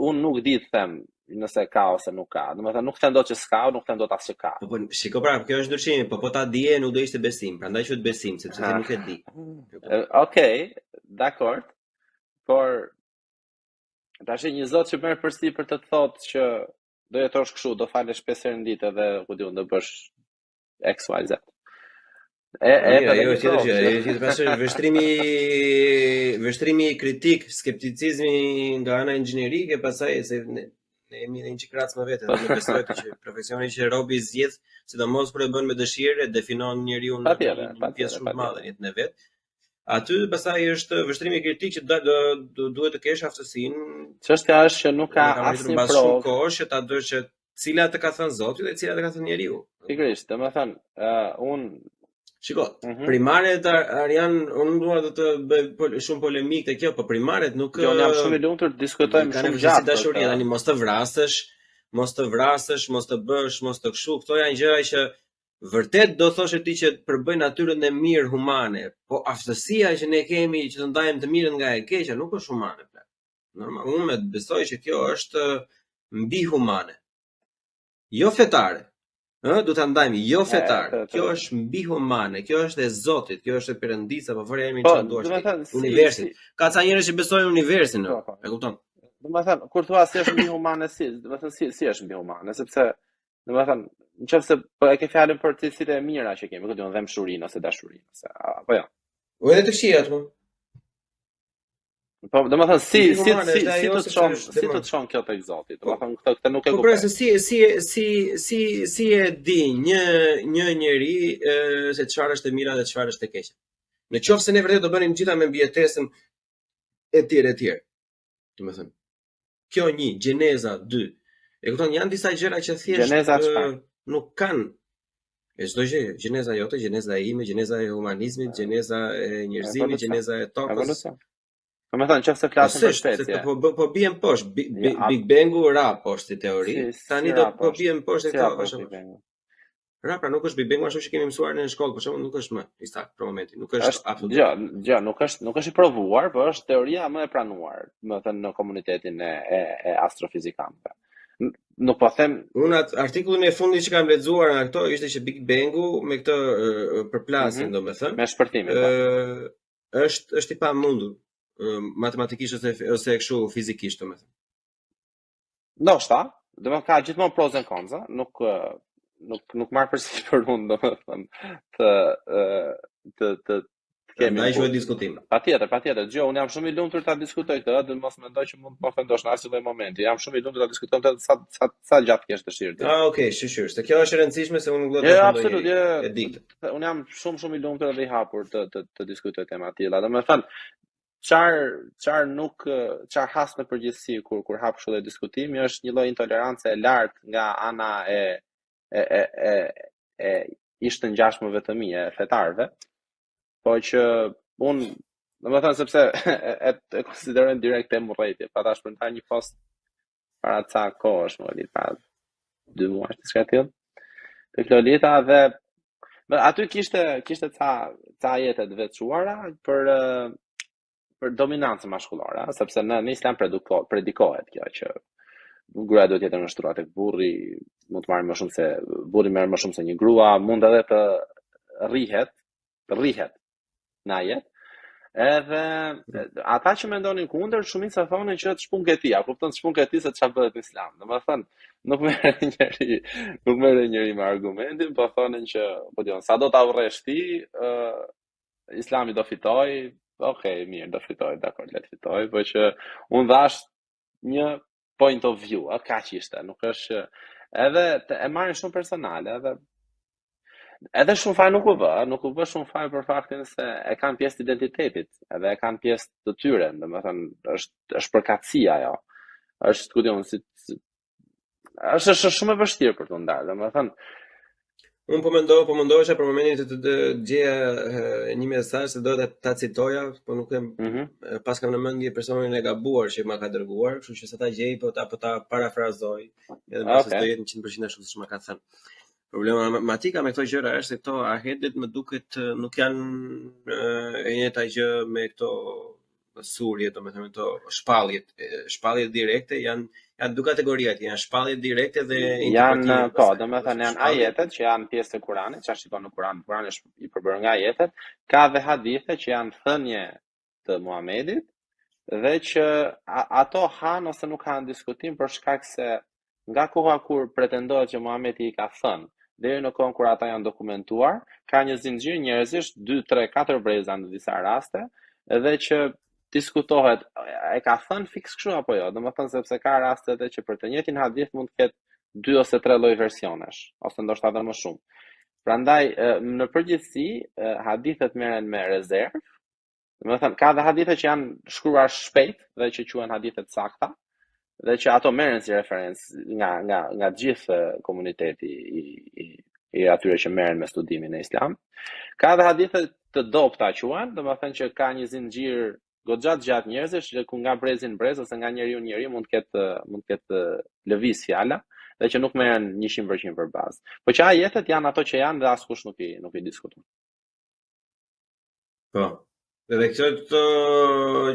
unë nuk di të them nëse ka ose nuk ka. Domethënë, nuk them dot që s'ka, nuk them dot as që ka. Po shiko pra, kjo është ndryshimi, po ta dije nuk do ishte besim, prandaj quhet besim, sepse ti nuk e di. Okej, dakord. Por tash një Zot që merr përsi për të thotë që do jetosh kështu, do falesh 5 herë në ditë edhe ku diun do bësh XYZ. Jo, tjetër pastaj vështrimi kritik, skepticizmi nga ana inxhinierike, pastaj se ne jemi në një qikratës më vete, dhe në besoj që profesioni që robi zgjedh, sidomos kur e bën me dëshirë, definon njeriu në një pjesë shumë të madhe në jetën e vet. Aty pastaj është vështrimi kritik që duhet të kesh aftësinë. Çështja është që nuk ka asnjë provë kohësh që ta dësh që cila të ka thënë Zoti dhe cila të ka thënë njeriu. Pikërisht, domethënë, unë shiko, primaret janë, unë nuk dua të bëj shumë polemik te kjo, po primaret nuk jo, jam shumë i lumtur të diskutojmë shumë gjatë. Dashuri tani mos të vrasësh, mos të bësh, mos të kështu. Këto janë gjëra që vërtet do thoshe ti që përbëjnë natyrën e mirë humane, po aftësia që ne kemi që të ndajmë të mirën nga e keqja nuk është humane. Normal, unë besoj që kjo është mbi humane. Jo fetare. Du ta ndajmë jo fetare. Kjo është mbi humane, kjo është e Zotit, kjo është e Perëndisë apo fare emrin çfarë duash. Universin. Ka ca njerëz që besojnë universin, e kupton? Domethënë, kur thua si është mbi humane domethënë si është mbi humane, sepse domethënë, nëse po e ke fjalën për cilësitë e mira që kemi, ku diun dhëmshurinë ose dashurinë, apo jo. O edhe të këqijat, po. Po, domethënë si të çon kjo tek Zoti. Domethënë këtë nuk e kuptoj. Po pra si e di një njeri se çfarë është e mira dhe çfarë është e keqja. Në qoftë se ne vërtet do bënim gjitha me mbijetesën etj. Domethënë, kjo 1, gjeneza 2. E kupton, janë disa gjëra që thjesht nuk kanë çdo gjë, gjeneza jote, gjeneza ime, gjeneza e humanizmit, gjeneza e njerëzimit, gjeneza e tokës. Domethënë, nëse flasim për specie. Po bien poshtë, Big Bangu ra poshtë teori. Tani do po bien poshtë këto për shembull. Ra pra nuk është Big Bangu ashtu që kemi mësuar në shkollë, për shembull, nuk është më i saktë për momentin, nuk është absolutisht. Gjë, nuk është i provuar, por është teoria më e pranuar, domethënë në komunitetin e astrofizikanëve. Nuk po them, unë artikullin e fundit që kam lexuar nga këto ishte që Big Bangu me këtë përplasjen, domethënë, me shpërtimin, është i pamundur. Matematikisht ose kështu fizikisht domethënë. Ndoshta, domethënë ka gjithmonë pros and cons, nuk marr përsi për unë domethënë të kemi ndaj që diskutim. Patjetër, gjë, unë jam shumë i lumtur ta diskutoj këtë, dhe mos mendoj që mund të ofendosh në asnjë momenti. Jam shumë i lumtur ta diskutojmë sa gjatë kesh dëshirë. Okay, sigurisht. Se kjo është e rëndësishme se unë nuk do të absolutisht, e di. Unë jam shumë i lumtur dhe i hapur të diskutoj tema të tilla. Domethënë, çfarë has në përgjithësi kur hap kështu diskutimi është një lloj intolerancë e lartë nga ana e ishte ngjashmëve të mi e fetarëve, po që unë domethënë sepse e konsiderojnë direkt emurrëtie, pa ta shpërndar një post para ca kohësh, më para 2 muaj diçka tillë. Tek Lolita dhe aty kishte ca jete të veçuara për dominancën mashkullore, sepse në Islam predikohet kjo që gruaja duhet të jetë nështruar tek burri, mund të marrë më shumë se burri merr më shumë se një grua, mund edhe të rrihet në ajet. Edhe ata që mendonin kundër, shumica thonin që të shpungeti, a kupton shpungeti se çfarë bëhet në Islam. Domethënë, nuk merr njëri me argumentin, po thonin që po diun, sa do ta urresh ti, Islami do fitoj. Okej, mirë, do fitoj, dakor, le të fitoj, po që unë dhash një point of view, kaq ishte, nuk është edhe e marrin shumë personale, edhe shumë faj nuk u bë shumë faj për faktin se e kanë pjesë të identitetit, edhe e kanë pjesë të tyre, domethënë është përkatësia ajo. Është ku diun është shumë e vështirë për të ndarë, domethënë. Unë po mendohesha për momentin të gjeja një mesazh se do ta citoja, po nuk kam pas kam në mendje personin e gabuar që ma ka dërguar, kështu që sa ta gjej po ta parafrazoj, edhe mbas do jetë 100% ashtu siç më ka thënë. Problematika me këto gjëra është se këto ahedet më duket nuk janë e njëjta gjë me këto surje, domethënë këto shpalljet direkte janë dy kategoriat, janë shpalljet direkte dhe janë domethënë janë ajetet që janë pjesë të Kuranit, çfarë shikon në Kur'an, Kur'ani është i përbërë nga ajetet, ka dhe hadithe që janë thënie të Muhamedit dhe që ato han ose nuk han diskutim për shkak se nga koha kur pretendohet që Muhamedi i ka thënë deri në kohën kur ata janë dokumentuar, ka një zinxhir njerëzish 2, 3, 4 breza në disa raste, edhe që diskutohet e ka thënë fiks kështu apo jo, domethënë sepse ka raste edhe që për të njëjtin hadith mund të ketë 2 ose 3 lloj versionesh, ose ndoshta edhe më shumë. Prandaj në përgjithësi hadithet merren me rezervë. Domethënë ka dhe hadithe që janë shkruar shpejt dhe që quhen hadithe të sakta, dhe që ato merren si referencë nga gjithë komuniteti i atyre që merren me studimin e Islam. Ka dhe hadithe të dobta quhen, domethënë që ka një zinxhir goxha gjatë njerëzish që ku nga brezi në brez ose nga njeriu në njeri mund të ketë lëviz fjala dhe që nuk merren 100% për bazë. Po që ajetet janë ato që janë dhe askush nuk i diskuton. Po. Edhe këto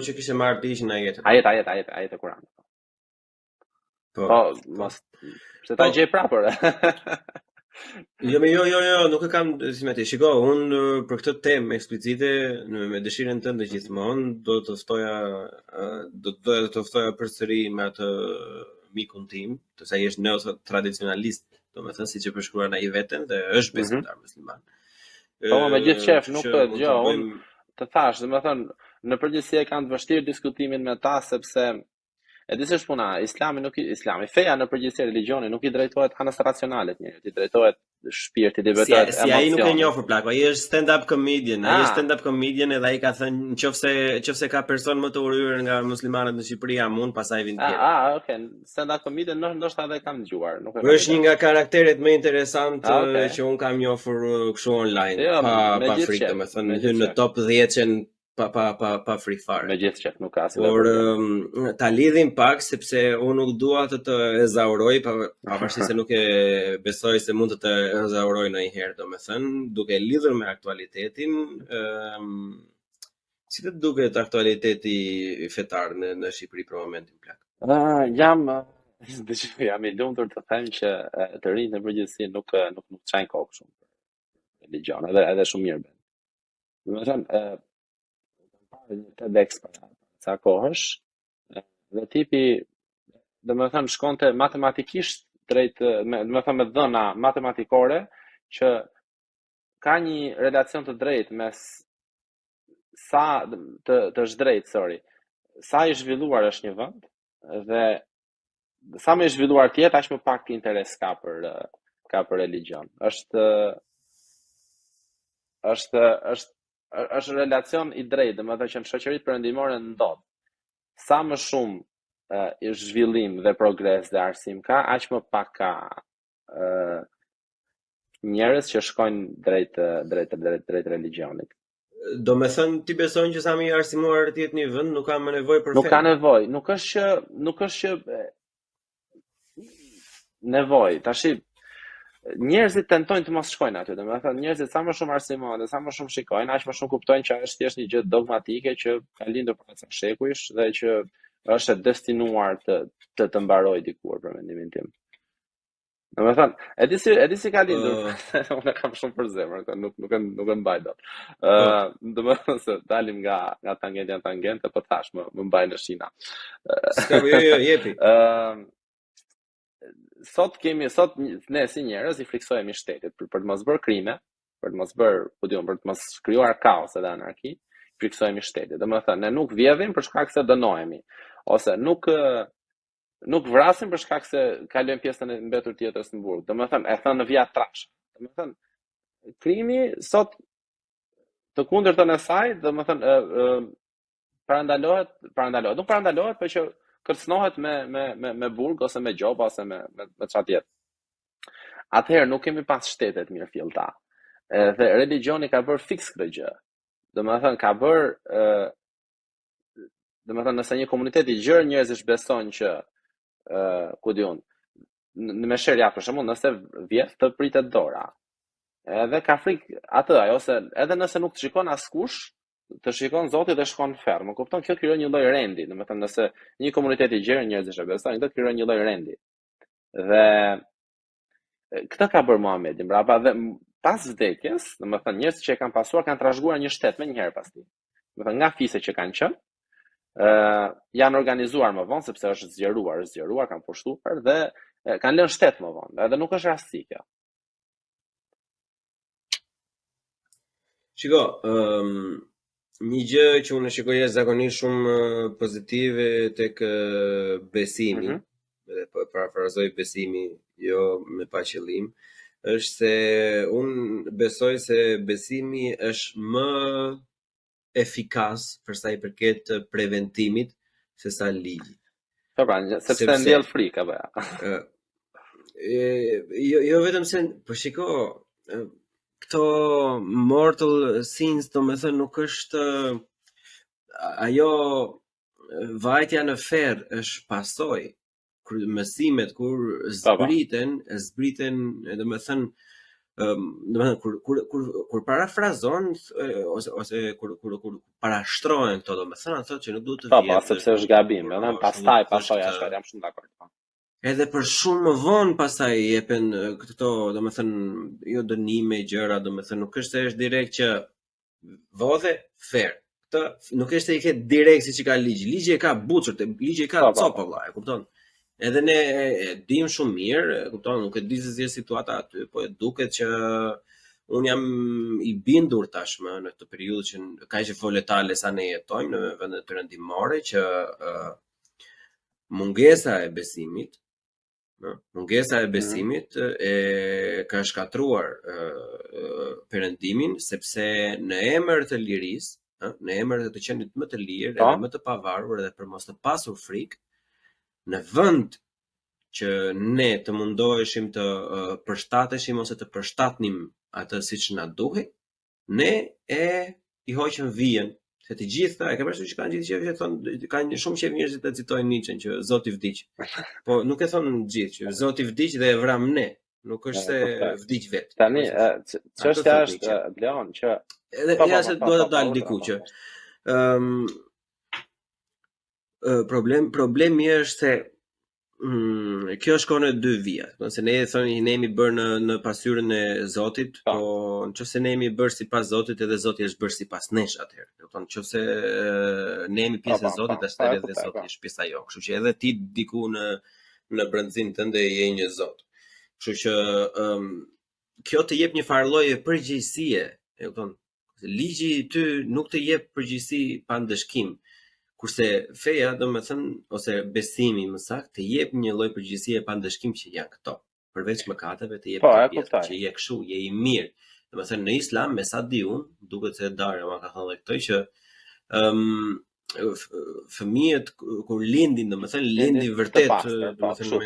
që kishte marrë ti ishin ajetet. Ajet e Kuranit. Po, mos se ta gjej prapër. Jo, nuk e kam si më thënë. Shiko, unë për këtë temë eksplicite me dëshirën tënde gjithmonë do të ftoja përsëri me atë mikun tim, të sa jesh neo-tradicionalist, domethënë siç e përshkruan ai veten dhe është besimtar musliman. Po, me gjithë qef, nuk të dëgjoj, unë të thash, domethënë në përgjithësi e kanë të vështirë diskutimin me ta sepse e di se është puna, Islami, feja në përgjithësi religioni nuk i drejtohet anës racionale të njerit, i drejtohet shpirtit, i drejtohet emocionit. Si ai nuk e njoh për plak, ai është stand-up comedian, edhe ai ka thënë nëse ka person më të urryer nga muslimanët në Shqipëri jam unë, pastaj vin tjerë. Okay, stand-up comedian ndoshta edhe kam dëgjuar, nuk e. Është një nga karakteret më interesantë që un kam njohur kështu online, pa frikë, domethënë hyn në top 10-ën pa free fare. Me gjithë qef, nuk ka si por ta lidhim pak sepse unë nuk dua të ezauroj, pavarësisht se nuk e besoj se mund të ezauroj ndonjëherë, domethënë, duke lidhur me aktualitetin, si të duket aktualiteti fetar në Shqipëri për momentin plak? Jam i lumtur të them që të rinjt në përgjithësi nuk çajnë kokë shumë për religion, edhe shumë mirë bën. Domethënë një TEDx për ca kohësh, dhe tipi domethënë shkonte matematikisht drejt, domethënë me dhëna matematikore që ka një relacion të drejtë mes sa të zhdrejtë, sa i zhvilluar është një vend dhe sa më i zhvilluar të jetë, aq më pak interes ka për religion. Është relacion i drejtë, domethënë që në shoqëritë perëndimore ndodh. Sa më shumë i zhvillim dhe progres dhe arsim ka, aq më pak ka njerëz që shkojnë drejt religionit. Domethënë ti beson që sa më i arsimuar të jetë një vend nuk ka më nevojë për fen. Nuk ka nevojë, nuk është që nevojë. Tash njerëzit tentojnë të mos shkojnë aty, domethënë njerëzit sa më shumë arsimojnë dhe sa më shumë shikojnë, aq më shumë kuptojnë që është thjesht një gjë dogmatike që ka lindur para ca shekujsh dhe që është e destinuar të mbarojë dikur për mendimin tim. Domethënë, e di si ka lindur. Unë kam shumë për zemër, nuk e mbaj dot. Domethënë se dalim nga tangente, po thash më mbaj në shina. S'ka jepi. Sot ne si njerëz i friksohemi shtetit për të mos bërë krime, për të mos bërë, për të mos krijuar kaos edhe anarki, friksohemi shtetit. Domethënë, ne nuk vjedhim për shkak se dënohemi, ose nuk vrasim për shkak se kalojmë pjesën e mbetur të jetës në burg. Domethënë, e thënë në vija trash. Domethënë, krimi sot të kundërtën e saj, domethënë parandalohet, nuk parandalohet, por që kërcënohet me burg ose me gjob ose me çfarë tjetër. atëherë nuk kemi pas shtetet mirë fillta. Dhe religioni ka bërë fiks këtë gjë. Domethënë ka bërë domethënë nëse një komunitet i gjerë njerëzish besojnë që ku diun në mesherja për shembull nëse vjet të pritet dora. Edhe ka frikë atë ajo se edhe nëse nuk të shikon askush, të shikon Zoti dhe shkon ferm. Më kupton, kjo krijon një lloj rendi, domethënë nëse një komunitet i gjerë njerëzish e besojnë, këtë krijon një lloj rendi. Dhe këtë ka bërë Muhamedi mbrapa dhe pas vdekjes, domethënë njerëzit që e kanë pasuar kanë trashëguar një shtet më njëherë pas tij. Domethënë nga fiset që kanë qenë, janë organizuar më vonë sepse është zgjeruar, kanë pushtuar dhe kanë lënë shtet më vonë. Edhe nuk është rasti kjo. Shiko, një gjë që unë shikoj zakonisht shumë pozitive tek besimi, dhe parafrazoj besimi jo me pa qëllim, është se unë besoj se besimi është më efikas për sa i përket preventimit se sa ligji. Pra, sepse ndjell frikë apo ja. Jo vetëm se, po shiko, këto mortal sins, domethënë nuk është ajo vajtja në ferr është pasojë. Kur mësimet kur zbriten, domethënë kur parafrazon ose kur parashtrohen këto, domethënë ato që nuk duhet të vijë. Po, sepse është gabim, edhe pastaj është, jam shumë dakord. Edhe për shumë më vonë pastaj jepen këto, domethënë jo dënime gjëra, domethënë nuk është se është direkt që vodhe fair. Këtë nuk është se i ke direkt siç i ka ligji. Ligji e ka buçur, ligji e ka copa vëlla, e kupton? Edhe ne e dim shumë mirë, e kupton, nuk e di se si është situata aty, po e duket që unë jam i bindur tashmë në këtë periudhë që kaq volatile sa ne jetojmë në vendet perëndimore që mungesa e besimit e ka shkatruar perëndimin sepse në emër të lirisë, në emër të qenit më të lirë, edhe më të pavarur edhe për mos të pasur frikë, në vend që ne të mundoheshim të përshtateshim ose të përshtatnim atë siç na duhej, ne i hoqëm vijën. Se të gjitha, e ke parasysh që kanë gjithë që thonë, kanë shumë qef njerëzit të citojnë Nietzschen që Zoti vdiq. Po nuk e thonë gjithë që Zoti vdiq dhe e vram ne. Nuk është se vdiq vetë. Tani, çështja është Leon që ja se do të dalë diku që problemi është se kjo shkon në dy vija. Se ne thoni ne jemi bërë në pasyrën e Zotit, po nëse ne jemi bërë sipas Zotit, edhe Zoti është bërë sipas nesh atëherë. Do të thonë nëse ne jemi pjesë e Zotit, atëherë edhe Zoti është pjesa jote. Kështu që edhe ti diku në brendësinë tënde je një Zot. Kështu që kjo të jep një farë lloje përgjegjësie, e kupton? Ligji ty nuk të jep përgjegjësi pa ndëshkim. Kurse feja, domethënë, ose besimi më saktë, të jep një lloj përgjegjësie pa ndëshkim që janë këto. Përveç mëkateve të jep që je kështu, je i mirë. Domethënë në Islam, me sa di unë, duket se Darja ma ka thënë këtë që fëmijët kur lindin, domethënë lindin vërtet, domethënë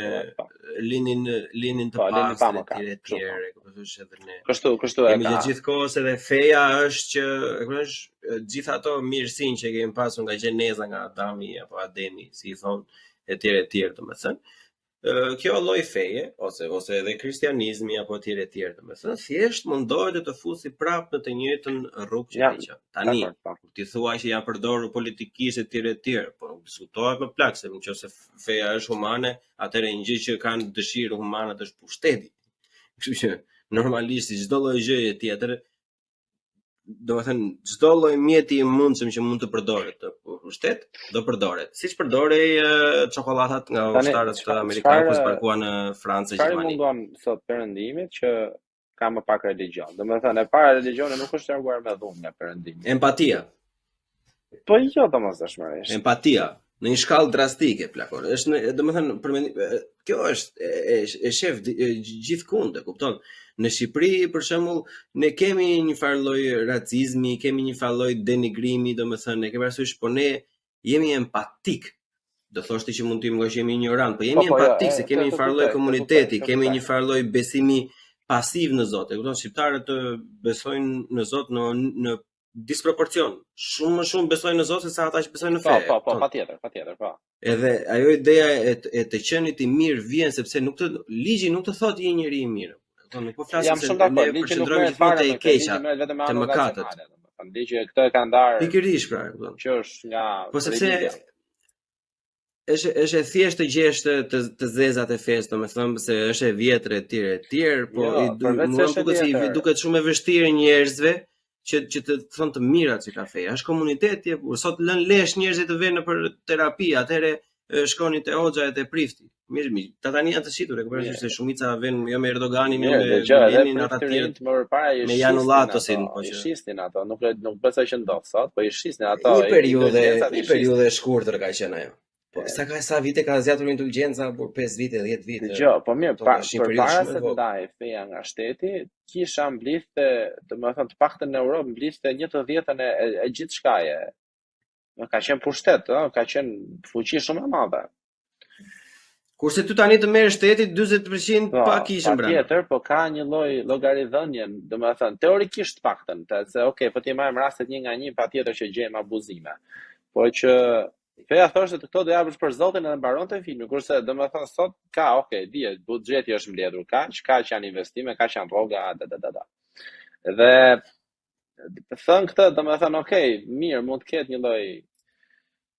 lindin të pastër etj etj, edhe ne. Kështu e ka. Gjithkohës edhe feja është që gjithë ato mirësinë që kemi pasur nga gjeneza, nga Adami apo Ademi, si i thon, etj, domethënë. Kjo lloj feje ose edhe kristianizmi apo etj, domethënë thjesht mundohet të fusi prapë në të njëjtën rrugë që ai qen. Tani, ti thua që janë përdorur politikisht etj, po diskutohet më plak se nëse feja është humane, atëherë një gjë që kanë dëshirë humanët është pushteti. Kështu që normalisht si çdo lloj gjëje tjetër, domethënë çdo lloj mjeti i mundshëm që mund të përdoret të pushtet, do përdoret. Siç përdorej çokolladat nga ushtarët amerikanë kur sparkuan në Francë e Gjermani. Çfarë mundon sot perëndimit që ka më pak religjion? Domethënë e para religioni nuk është larguar me dhunë nga perëndimi. Empatia. Po jo domosdoshmërisht. Empatia në një shkallë drastike plakon. Është domethënë kjo është e shef gjithkund, e kupton? Në Shqipëri, për shembull, ne kemi një farë lloj racizmi, kemi një farë lloj denigrimi, domethënë, e ke parasysh, po ne jemi empatik. Do thoshti që mund të më jemi ignorant, po jemi empatik se kemi një farë lloj komuniteti, kemi një farë lloj besimi pasiv në Zot. E kupton, shqiptarët besojnë në Zot në disproporcion. Shumë më shumë besojnë në Zot se sa ata që besojnë në fe. Po, patjetër, po. Edhe ajo ideja e të qenit i mirë vjen sepse ligji nuk të thotë je njeri i mirë. Nuk po flasim se ne përqendrohemi gjithmonë te e keqja, te mëkatet. Ligji këtë e ka ndarë. Pikërisht pra, kupton. Që është nga po sepse është e thjeshtë të gjesh të zezat e fesë, domethënë se është e vjetër e tjerë, po duket shumë e vështirë njerëzve që të thonë të mirat që ka feja. Është komuniteti, sot lën lesh njerëzit të venë për terapi, atëherë shkonin te hoxha e te prifti. Mirë, tani janë të shitur, e kupton se shumica vënë jo me Erdoganin, jo me Lenin, ata të tjerë më parë me Janullatosin, po i shisnin ato, nuk besoj që ndodh sot, po i shisnin ato. Një periudhë e shkurtër ka qenë ajo. Po sa vite ka zgjatur inteligjenca por 5 vite, 10 vite. Po mirë, para se të ndaj feja nga shteti, kisha mblidhte, domethënë të paktën në Europë mblidhte 1/10 e gjithçkaje. Ka qenë pushtet, ka qenë fuqi shumë e madhe. Kurse ty tani të merr shteti 40% pa kishën brenda. Patjetër, po ka një lloj llogaridhënie, domethënë teorikisht paktën, se okay, po ti marrim rastet një nga një, patjetër që gjejmë abuzime. Po që feja thoshte të këto do japësh për Zotin edhe mbaronte filmin, kurse domethënë sot ka, dihet, buxheti është mbledhur kaq janë investime, kaq janë rroga, Dhe thën këtë, domethënë mirë, mund të ketë një lloj.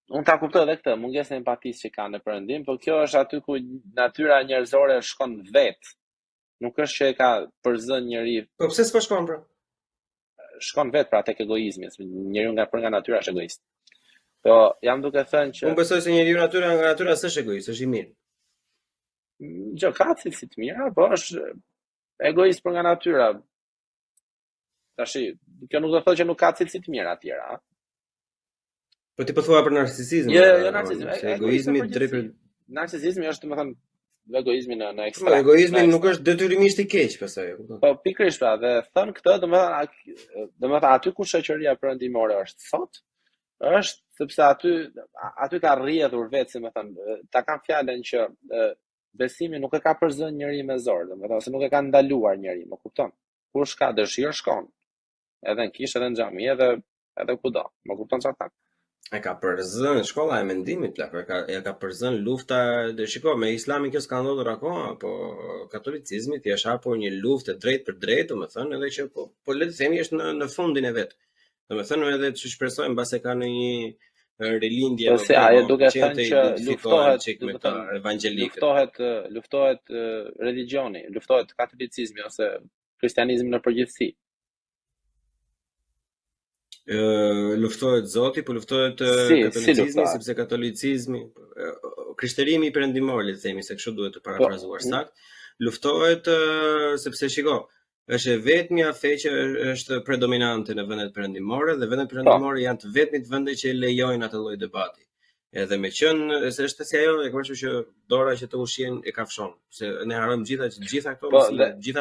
Unë ta kuptoj edhe këtë, mungesën e empatisë që kanë në Perëndim, por kjo është aty ku natyra njerëzore shkon vet. Nuk është që e ka përzën njëri. Po pse s'po shkon pra? Shkon vet pra tek egoizmi, njeriu nga natyra është egoist. Po, jam duke thënë që unë besoj se njeriu nga natyra s'është egoist, është i mirë. Jo, ka cilësi të mira, po është egoist për nga natyra. Tashi, kjo nuk do të thotë që nuk ka cilësi të mira tjera. Po ti po thua për narcisizmin. Jo, narcisizmi. Egoizmi drejt. Narcisizmi është domethënë egoizmi në ekstrem. Egoizmi nuk është detyrimisht i keq, pastaj. Po pikërisht pra, dhe thën këtë, domethënë aty ku shoqëria perëndimore është sot, është sepse aty ka rrjedhur vetë, si më thënë, ta kanë fjalën që besimi nuk e ka përzën njëri me zor, domethënë se nuk e ka ndaluar njëri, më kupton? Kush ka dëshirë shkon. Edhe në kishë, edhe në xhami, edhe kudo. Më kupton çfarë them? E ka përzën shkolla e mendimit, e ka përzën lufta, shiko, me Islamin kjo s'ka ndodhur akoma, po katolicizmi ti është hapur një luftë drejt për drejt, domethënë, edhe që po le të themi është në fundin e vet. Domethënë edhe të shpresojmë mbase ka në një rilindje se ajo duke thënë që luftohet me të evangelikët. Luftohet religioni, luftohet katolicizmi ose kristianizmi në përgjithësi. Luftohet Zoti, po luftohet katolicizmi, sepse katolicizmi, krishterimi i perëndimor, le të themi se kështu duhet të parafrazuar sakt, luftohet sepse shiko, është e vetmja fe që është predominante në vendet perëndimore dhe vendet perëndimore janë të vetmit vende që lejojnë atë lloj debati. Edhe me qenë se është si ajo e kështu që dora që të ushqen e kafshon, se ne harrojmë gjitha gjitha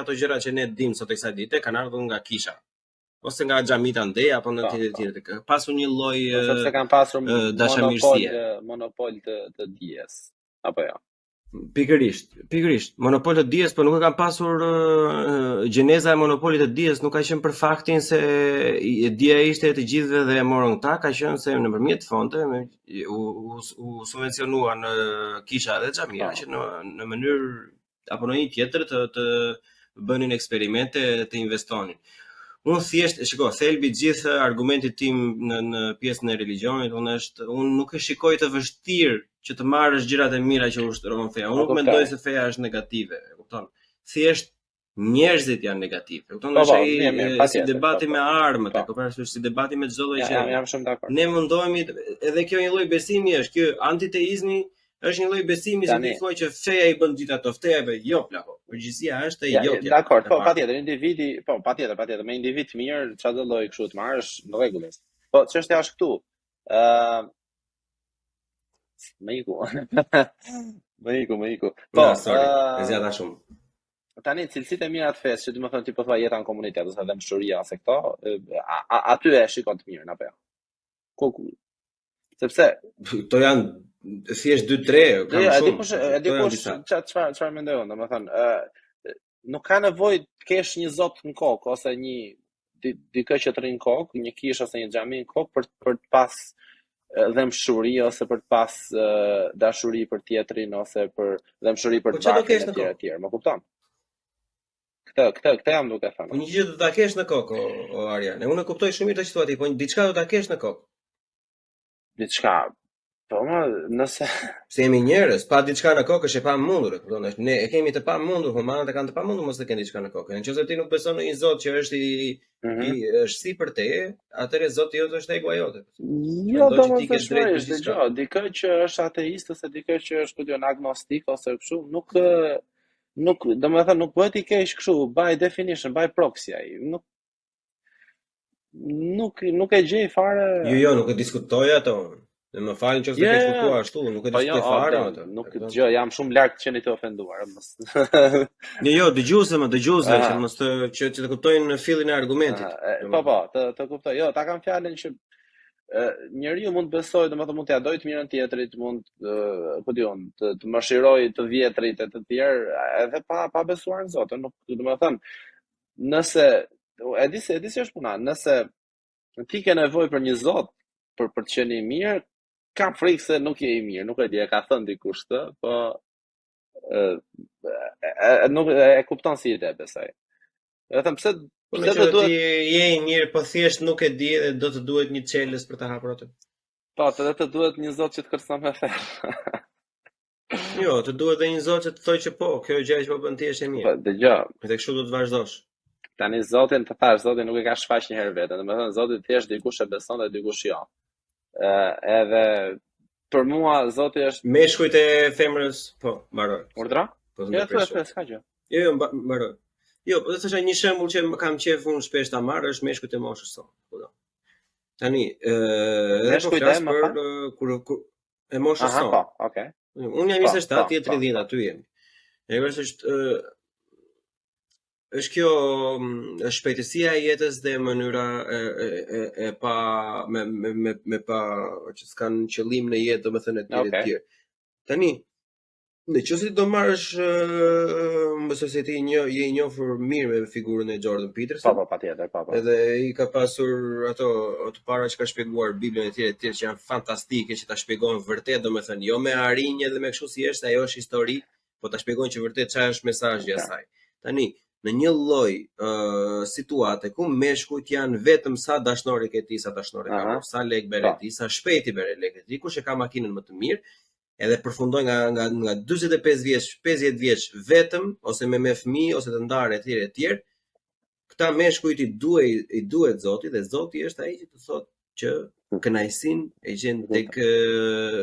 ato gjëra që ne dimë sot kësaj dite kanë ardhur nga kisha. Ose nga xhamit andej apo në tjetër. Ka pasur një lloj sepse kanë pasur dashamirësie, monopol të dijes. Apo jo. Pikërisht. Monopol të dijes, po nuk e kanë pasur gjeneza e monopolit të dijes, nuk ka qenë për faktin se dija ishte e të gjithëve dhe e morën këta, ka qenë se nëpërmjet fonte u subvencionuan kisha dhe xhamia që në mënyrë apo në një tjetër të bënin eksperimente, të investonin. Unë thjesht, shiko, thelbi gjithë argumentit tim në pjesën e religionit, unë nuk e shikoj të vështirë që të marrësh gjërat e mira që ushtron feja. Unë nuk mendoj se feja është negative, e kupton? Thjesht njerëzit janë negativ. E kupton? Është si debati me armët, e kupton? Është si debati me çdo lloj gjë. Jam shumë dakord. Ne mundohemi, edhe kjo një lloj besimi është, ky antiteizmi është një lloj besimi se ti thua që feja i bën gjithë ato, feja jo plako. Përgjithësia është e jo. Dakor, po patjetër, individi, po patjetër, me individ mirë, çdo lloj kështu të marrësh në rregull. Po çështja është këtu. Më iku. Po, e zgjata shumë. Tani cilësitë e mira të fesë, që do të thonë ti po thua jeta në komunitet ose dëmshuria ose këto, aty e shikon të mirën apo jo? Sepse këto janë thjesht 2-3 kam E shumë. dikush çfarë mendoj unë, domethënë, nuk ka nevojë të kesh një zot në kokë ose dikë që të rrin në kokë, një kishë ose një xhami në kokë për të pas dhëmshuri ose për të pas dashuri për tjetrin ose për dhëmshuri për Po të çfarë do bakën kesh në kokë? etj, më kupton? Këtë jam duke thënë. Po një gjë do ta kesh në kokë, o Arjan. Unë e kuptoj shumë mirë të që thua ti, po diçka do ta kesh në kokë. Diçka. Po nëse Se jemi njerëz, pa diçka në kokë është e pamundur, e kupton? Ne e kemi të pamundur, humanët e kanë të pamundur mos të kenë diçka në kokë. Nëse ti nuk beson në një Zot që është është si për te, atëherë Zoti jot është ego jote. Jo, Mendoj që ti ke drejt për domosdoshmërisht, diçka. dëgjoj, dikë që është ateist ose dikë që është kudion agnostik ose kështu, nuk domethënë nuk bëhet i keq kështu, by definition, by proxy ai. Nuk e gjej fare. Jo, nuk e diskutoj ato. Dhe më falni nëse ke kuptuar ashtu, nuk e diskutoj fare ato. Nuk dëgjoj, jam shumë larg të qeni të ofenduar, mos. Jo, dëgjuese, që mos që të kuptojnë në fillin e argumentit. Po, të kuptoj. Jo, ta kam fjalën që njeriu mund të besojë, domethënë mund t'ia dojë të mirën tjetrit, mund po diun, të mëshirojë të vjetrit e të tjerë, edhe pa besuar në Zotin, nuk domethënë nëse e di se është puna, nëse ti ke nevojë për një Zot për të qenë i mirë, kam frikë se nuk je i mirë, nuk e di, e ka thënë dikush këtë, po nuk e kupton si ide besoj. Vetëm pse do duhet ti je i mirë, po thjesht nuk e di dhe do të duhet një çelës për ta hapur atë. Po, të duhet një Zot që të kërcënon me ferr. Jo, të duhet edhe një Zot që të thojë që po, kjo gjë që po bën ti është e mirë. Po, dëgjoj. Edhe kështu do të vazhdosh. Tani Zotin nuk e ka shfaq një herë vetën, domethënë Zoti thjesht dikush e beson dhe dikush jo. Edhe për mua Zoti është meshkujt e femrës, po, mbaroj. Urdhra? Po, ja, s'ka gjë. Jo, mbaroj. Jo, po të thosha një shembull që kam qef unë shpesh ta marr është meshkujt e moshës sonë. Po. Tani, edhe po flas për kur e moshës sonë. Po, okay. Unë jam 27, ti je 30, aty jemi. E është kjo shpejtësia e jetës dhe mënyra e pa me pa që s'kan qëllim në jetë, domethënë e tjerë. Tani, nëse do marrësh mëse se ti je i njohur mirë me figurën e Jordan Peterson. Po, patjetër, po. Edhe i ka pasur ato të para që ka shpjeguar Biblën e tjerë që janë fantastike, që ta shpjegojnë vërtet, domethënë jo me arinje dhe me kështu si është, ajo është histori, po ta shpjegojnë që vërtet çfarë është mesazhi i saj. Tani në një lloj situate ku meshkujt janë vetëm sa dashnori ke ti, sa dashnori ka, sa lek bere ti, sa shpejt i bere lekët ti, kush e ka makinën më të mirë, edhe përfundoj nga 45 vjeç, 50 vjeç vetëm ose me fëmijë ose të ndarë etj. Këta meshkujt i duhet Zoti dhe Zoti është ai që të thotë që kënaqësinë e gjen tek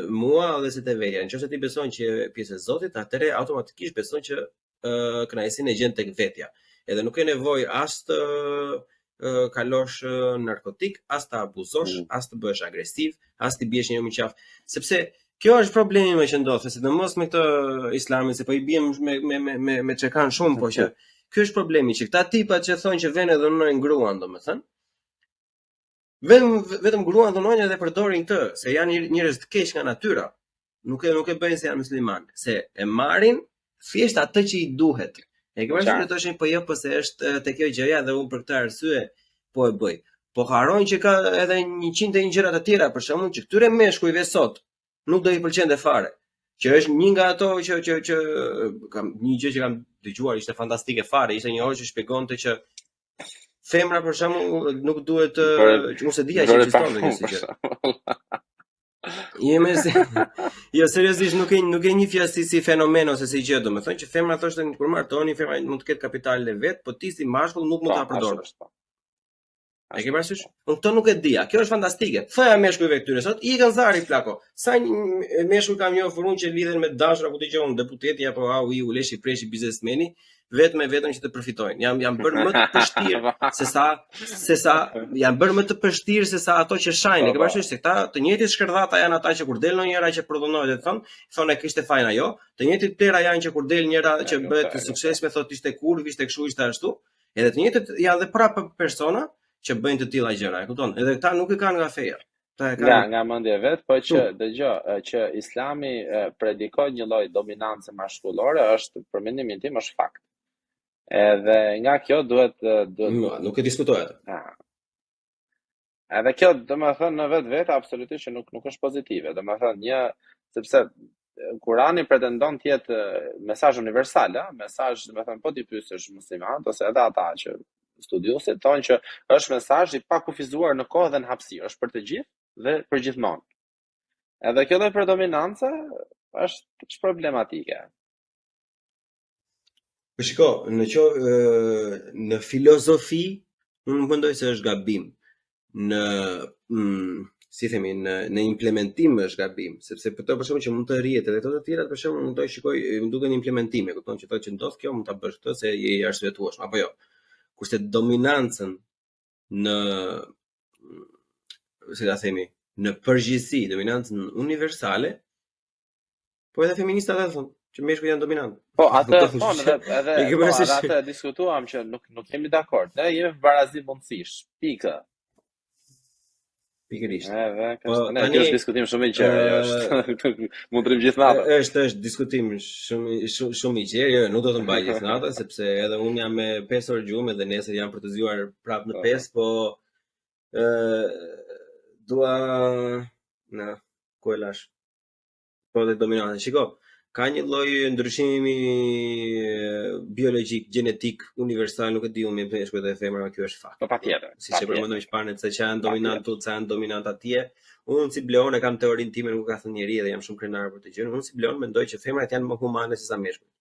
mua dhe se te vetja. Nëse ti beson që je pjesë e Zotit, atëherë automatikisht beson që kënaqësinë e gjen tek vetja. Edhe nuk ke nevojë as të kalosh narkotik, as të abuzosh, as të bëhesh agresiv, as të biesh një qaf, sepse kjo është problemi më që ndodh, sidomos me këtë islamin, se po i biem me çekan shumë, po që ky është problemi që këta tipat që thonë që vënë dhunojnë gruan, domethënë, vetëm gruan dhunojnë dhe përdorin këtë, se janë njerëz të keq nga natyra. Nuk e bëjnë se janë musliman, se e marrin thjesht atë që i duhet. E ke parasysh të thoshin po jo, po se është te kjo gjëja dhe unë për këtë arsye po e bëj. Po harrojnë që ka edhe 101 gjëra të tjera, për shembull, që këtyre meshkujve sot nuk do i pëlqente fare. Që është një nga ato që kam një gjë që kam dëgjuar, ishte fantastike fare, ishte një orë që shpjegonte që femra për shembull nuk duhet që unë se dija që ekzistonte kjo si gjë. Jo, seriozisht nuk e një fjasi si fenomen ose si gjë, domethënë që femra thoshte kur martoni, femra mund të ketë kapitalin e vet, po ti si mashkull nuk mund ta përdorësh. E ke parasysh? Unë këto nuk e dija. Kjo është fantastike. Thoja meshkujve këtyre sot, i kanë zari plako. Sa meshkuj kam njohur unë që lidhen me dashura, ku dëgjon deputeti apo u leshi preshi biznesmeni, vetëm që të përfitojnë. Jam bërë më të vështirë se sa janë bërë më të vështirë se sa ato që shajnë. E ke parasysh se këta të njëjtit shkërdhata janë ata që kur del ndonjëra që prodhonohet e thonë kishte fajin ajo, të njëjtit plera janë që kur del njëra që bëhet të suksesshme thotë ishte kurv, ishte kështu, ishte ashtu. Edhe të njëjtit janë edhe prapë persona që bëjnë të tilla gjëra, e kupton? Edhe këta nuk e kanë nga feja. nga mendja vet, po që dëgjoj që Islami predikon një lloj dominancë maskullore është për mendimin tim është fakt. Edhe nga kjo duhet nuk e diskutoj atë. Edhe kjo domethënë në vetë absolutisht që nuk është pozitive. Domethënë sepse Kurani pretendon të jetë mesazh universal, mesazh domethënë po ti pyesësh muslimanët ose edhe ata që studiosit thonë që është mesazh i pakufizuar në kohë dhe në hapësirë, është për të gjithë dhe për gjithmonë. Edhe kjo lloj predominancë është problematike. Po shiko, në filozofi unë mendoj se është gabim. Si themi, në implementim është gabim, sepse për shembull që mund të rrihet edhe të tjerat për shembull mund të shikoj, më duken implementime, kupton që thotë që ndodh kjo mund ta bësh këtë se je i arsyetueshëm, apo jo. Kurse dominancën në përgjithësi, dominancën universale, po edhe feministat e thonë që meshkujt janë dominantë. Po, atë diskutuam që nuk jemi dakord. Ne jemi barazim mundësish. Pikë. Pikërisht. Kjo është diskutim shumë i gjerë, është mund të rrim gjithë natën. Është diskutim shumë i gjerë, nuk do të mbaj gjithë natën sepse edhe unë jam me 5 orë gjumë dhe nesër jam për të zgjuar prapë në 5, po dua ku e lash. Po dhe dominante. Shiko, ka një lloj ndryshimi biologjik, gjenetik, universal, nuk e di unë me meshkujt e femrave, kjo është fakt. Po patjetër. Siç e përmendëm shpanet se që janë dominantë, se janë dominant atje. Unë si Bleon e kam teorinë time, nuk ka thënë njeri dhe jam shumë krenar për të gjë. Unë si Bleon mendoj që femrat janë më humane se sa meshkujt.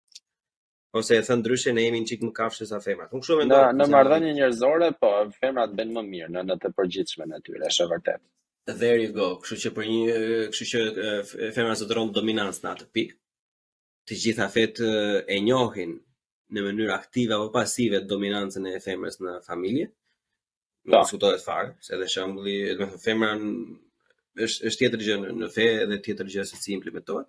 Ose e thënë ndryshe, ne jemi një çik më kafshë se sa femrat. Unë kështu mendoj. Në marrëdhënie njerëzore, po femrat bën më mirë në të përgjithshme natyre, është vërtet. There you go. Kështu që femrat zotëron dominancë në atë pikë. Të gjitha fetë e njohin në mënyrë aktive apo pasive dominancën e femrës në familje. Nuk diskutohet fare, se edhe shembulli, domethënë femra është tjetër gjë në fe dhe tjetër gjë se si implementohet.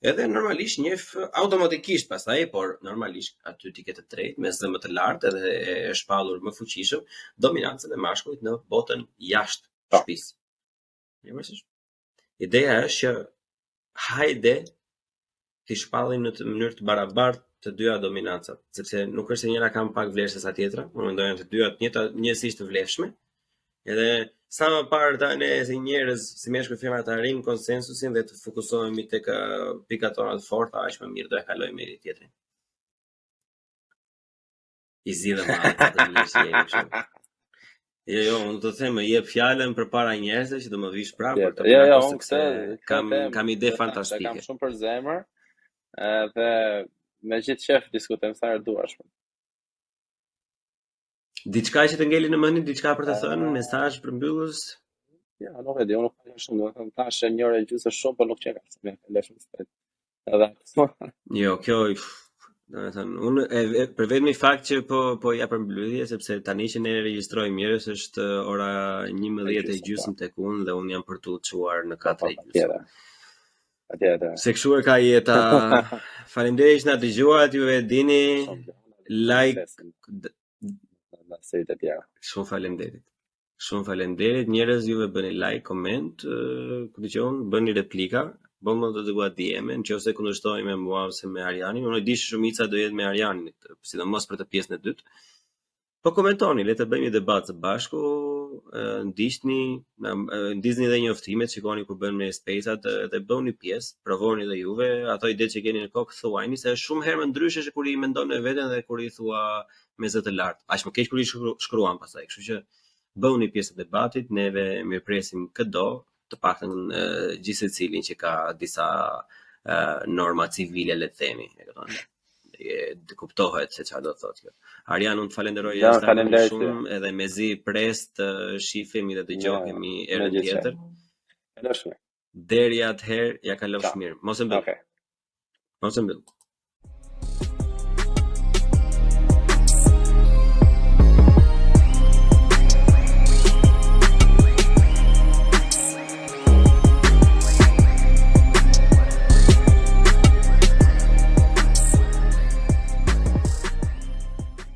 Edhe normalisht njeh automatikisht pastaj, por normalisht aty ti ke të drejtë me zë më të lartë edhe e shpallur më fuqishëm dominancën e mashkullit në botën jashtë shtëpisë. Ideja është që hajde ti shpallin në mënyrë të barabartë të dyja dominancat, sepse nuk është se njëra kam pak vlerë se sa tjetra, unë mendoj se të dyja njësisht të vlefshme. Edhe sa më parë ne si njerëz, si meshkuj femra të arrijmë konsensusin dhe të fokusohemi tek pikat tona të forta, aq më mirë do e kalojmë njëri tjetrin. I zgjidhem atë. Jo, unë të them, jep fjalën përpara njerëzve që do më vish prapë për të parë. Kam ide fantastike. Kam shumë për zemër. Dhe me gjithë qef diskutojmë sa herë duash. Diçka që të ngeli në mendje, diçka për të thënë, mesazh përmbyllës? Ja, nuk e di, unë nuk kam shumë, do të them tash një orë gjysmë shumë, por nuk çeka se më lëshëm sot. Edhe. Jo, kjo domethënë unë për vetëm fakt që po ja përmbyllje sepse tani që ne regjistrojmë mirës është ora 11:30 tek unë dhe unë jam për të çuar në 4:30. Atëherë. Se kështu e ka jeta. Faleminderit që na dëgjuat, ju e dini. Like. Shumë faleminderit. Shumë faleminderit. Njerëz juve bëni like, koment, ku dëgjon, bëni replika. Bëmë të dëgua DM, nëse kundërshtoni me mua ose me Arianin. Unë di që shumica do jetë me Arianin, sidomos për të pjesën e dytë. Po komentoni, le të bëjmë një debat së bashku, ndizni dhe njoftimet, shikoni ku bën me space-at dhe bëni pjesë, provoni dhe juve, ato idetë që keni në kokë thuajini se është shumë herë më ndryshe se kur i mendon në veten dhe kur i thua me zë të lartë. Aq më keq kur i shkruan pastaj. Kështu që bëni pjesë të debatit, neve mirpresim këdo, të paktën gjithsecilin që ka disa norma civile, le të themi, e kupton. Të kuptohet se çfarë do thotë kjo. Arian, unë të falenderoj shumë edhe mezi pres të shifemi dhe të dëgjohemi herën tjetër. Deri atëherë ja kalosh mirë. Mos e mbyll.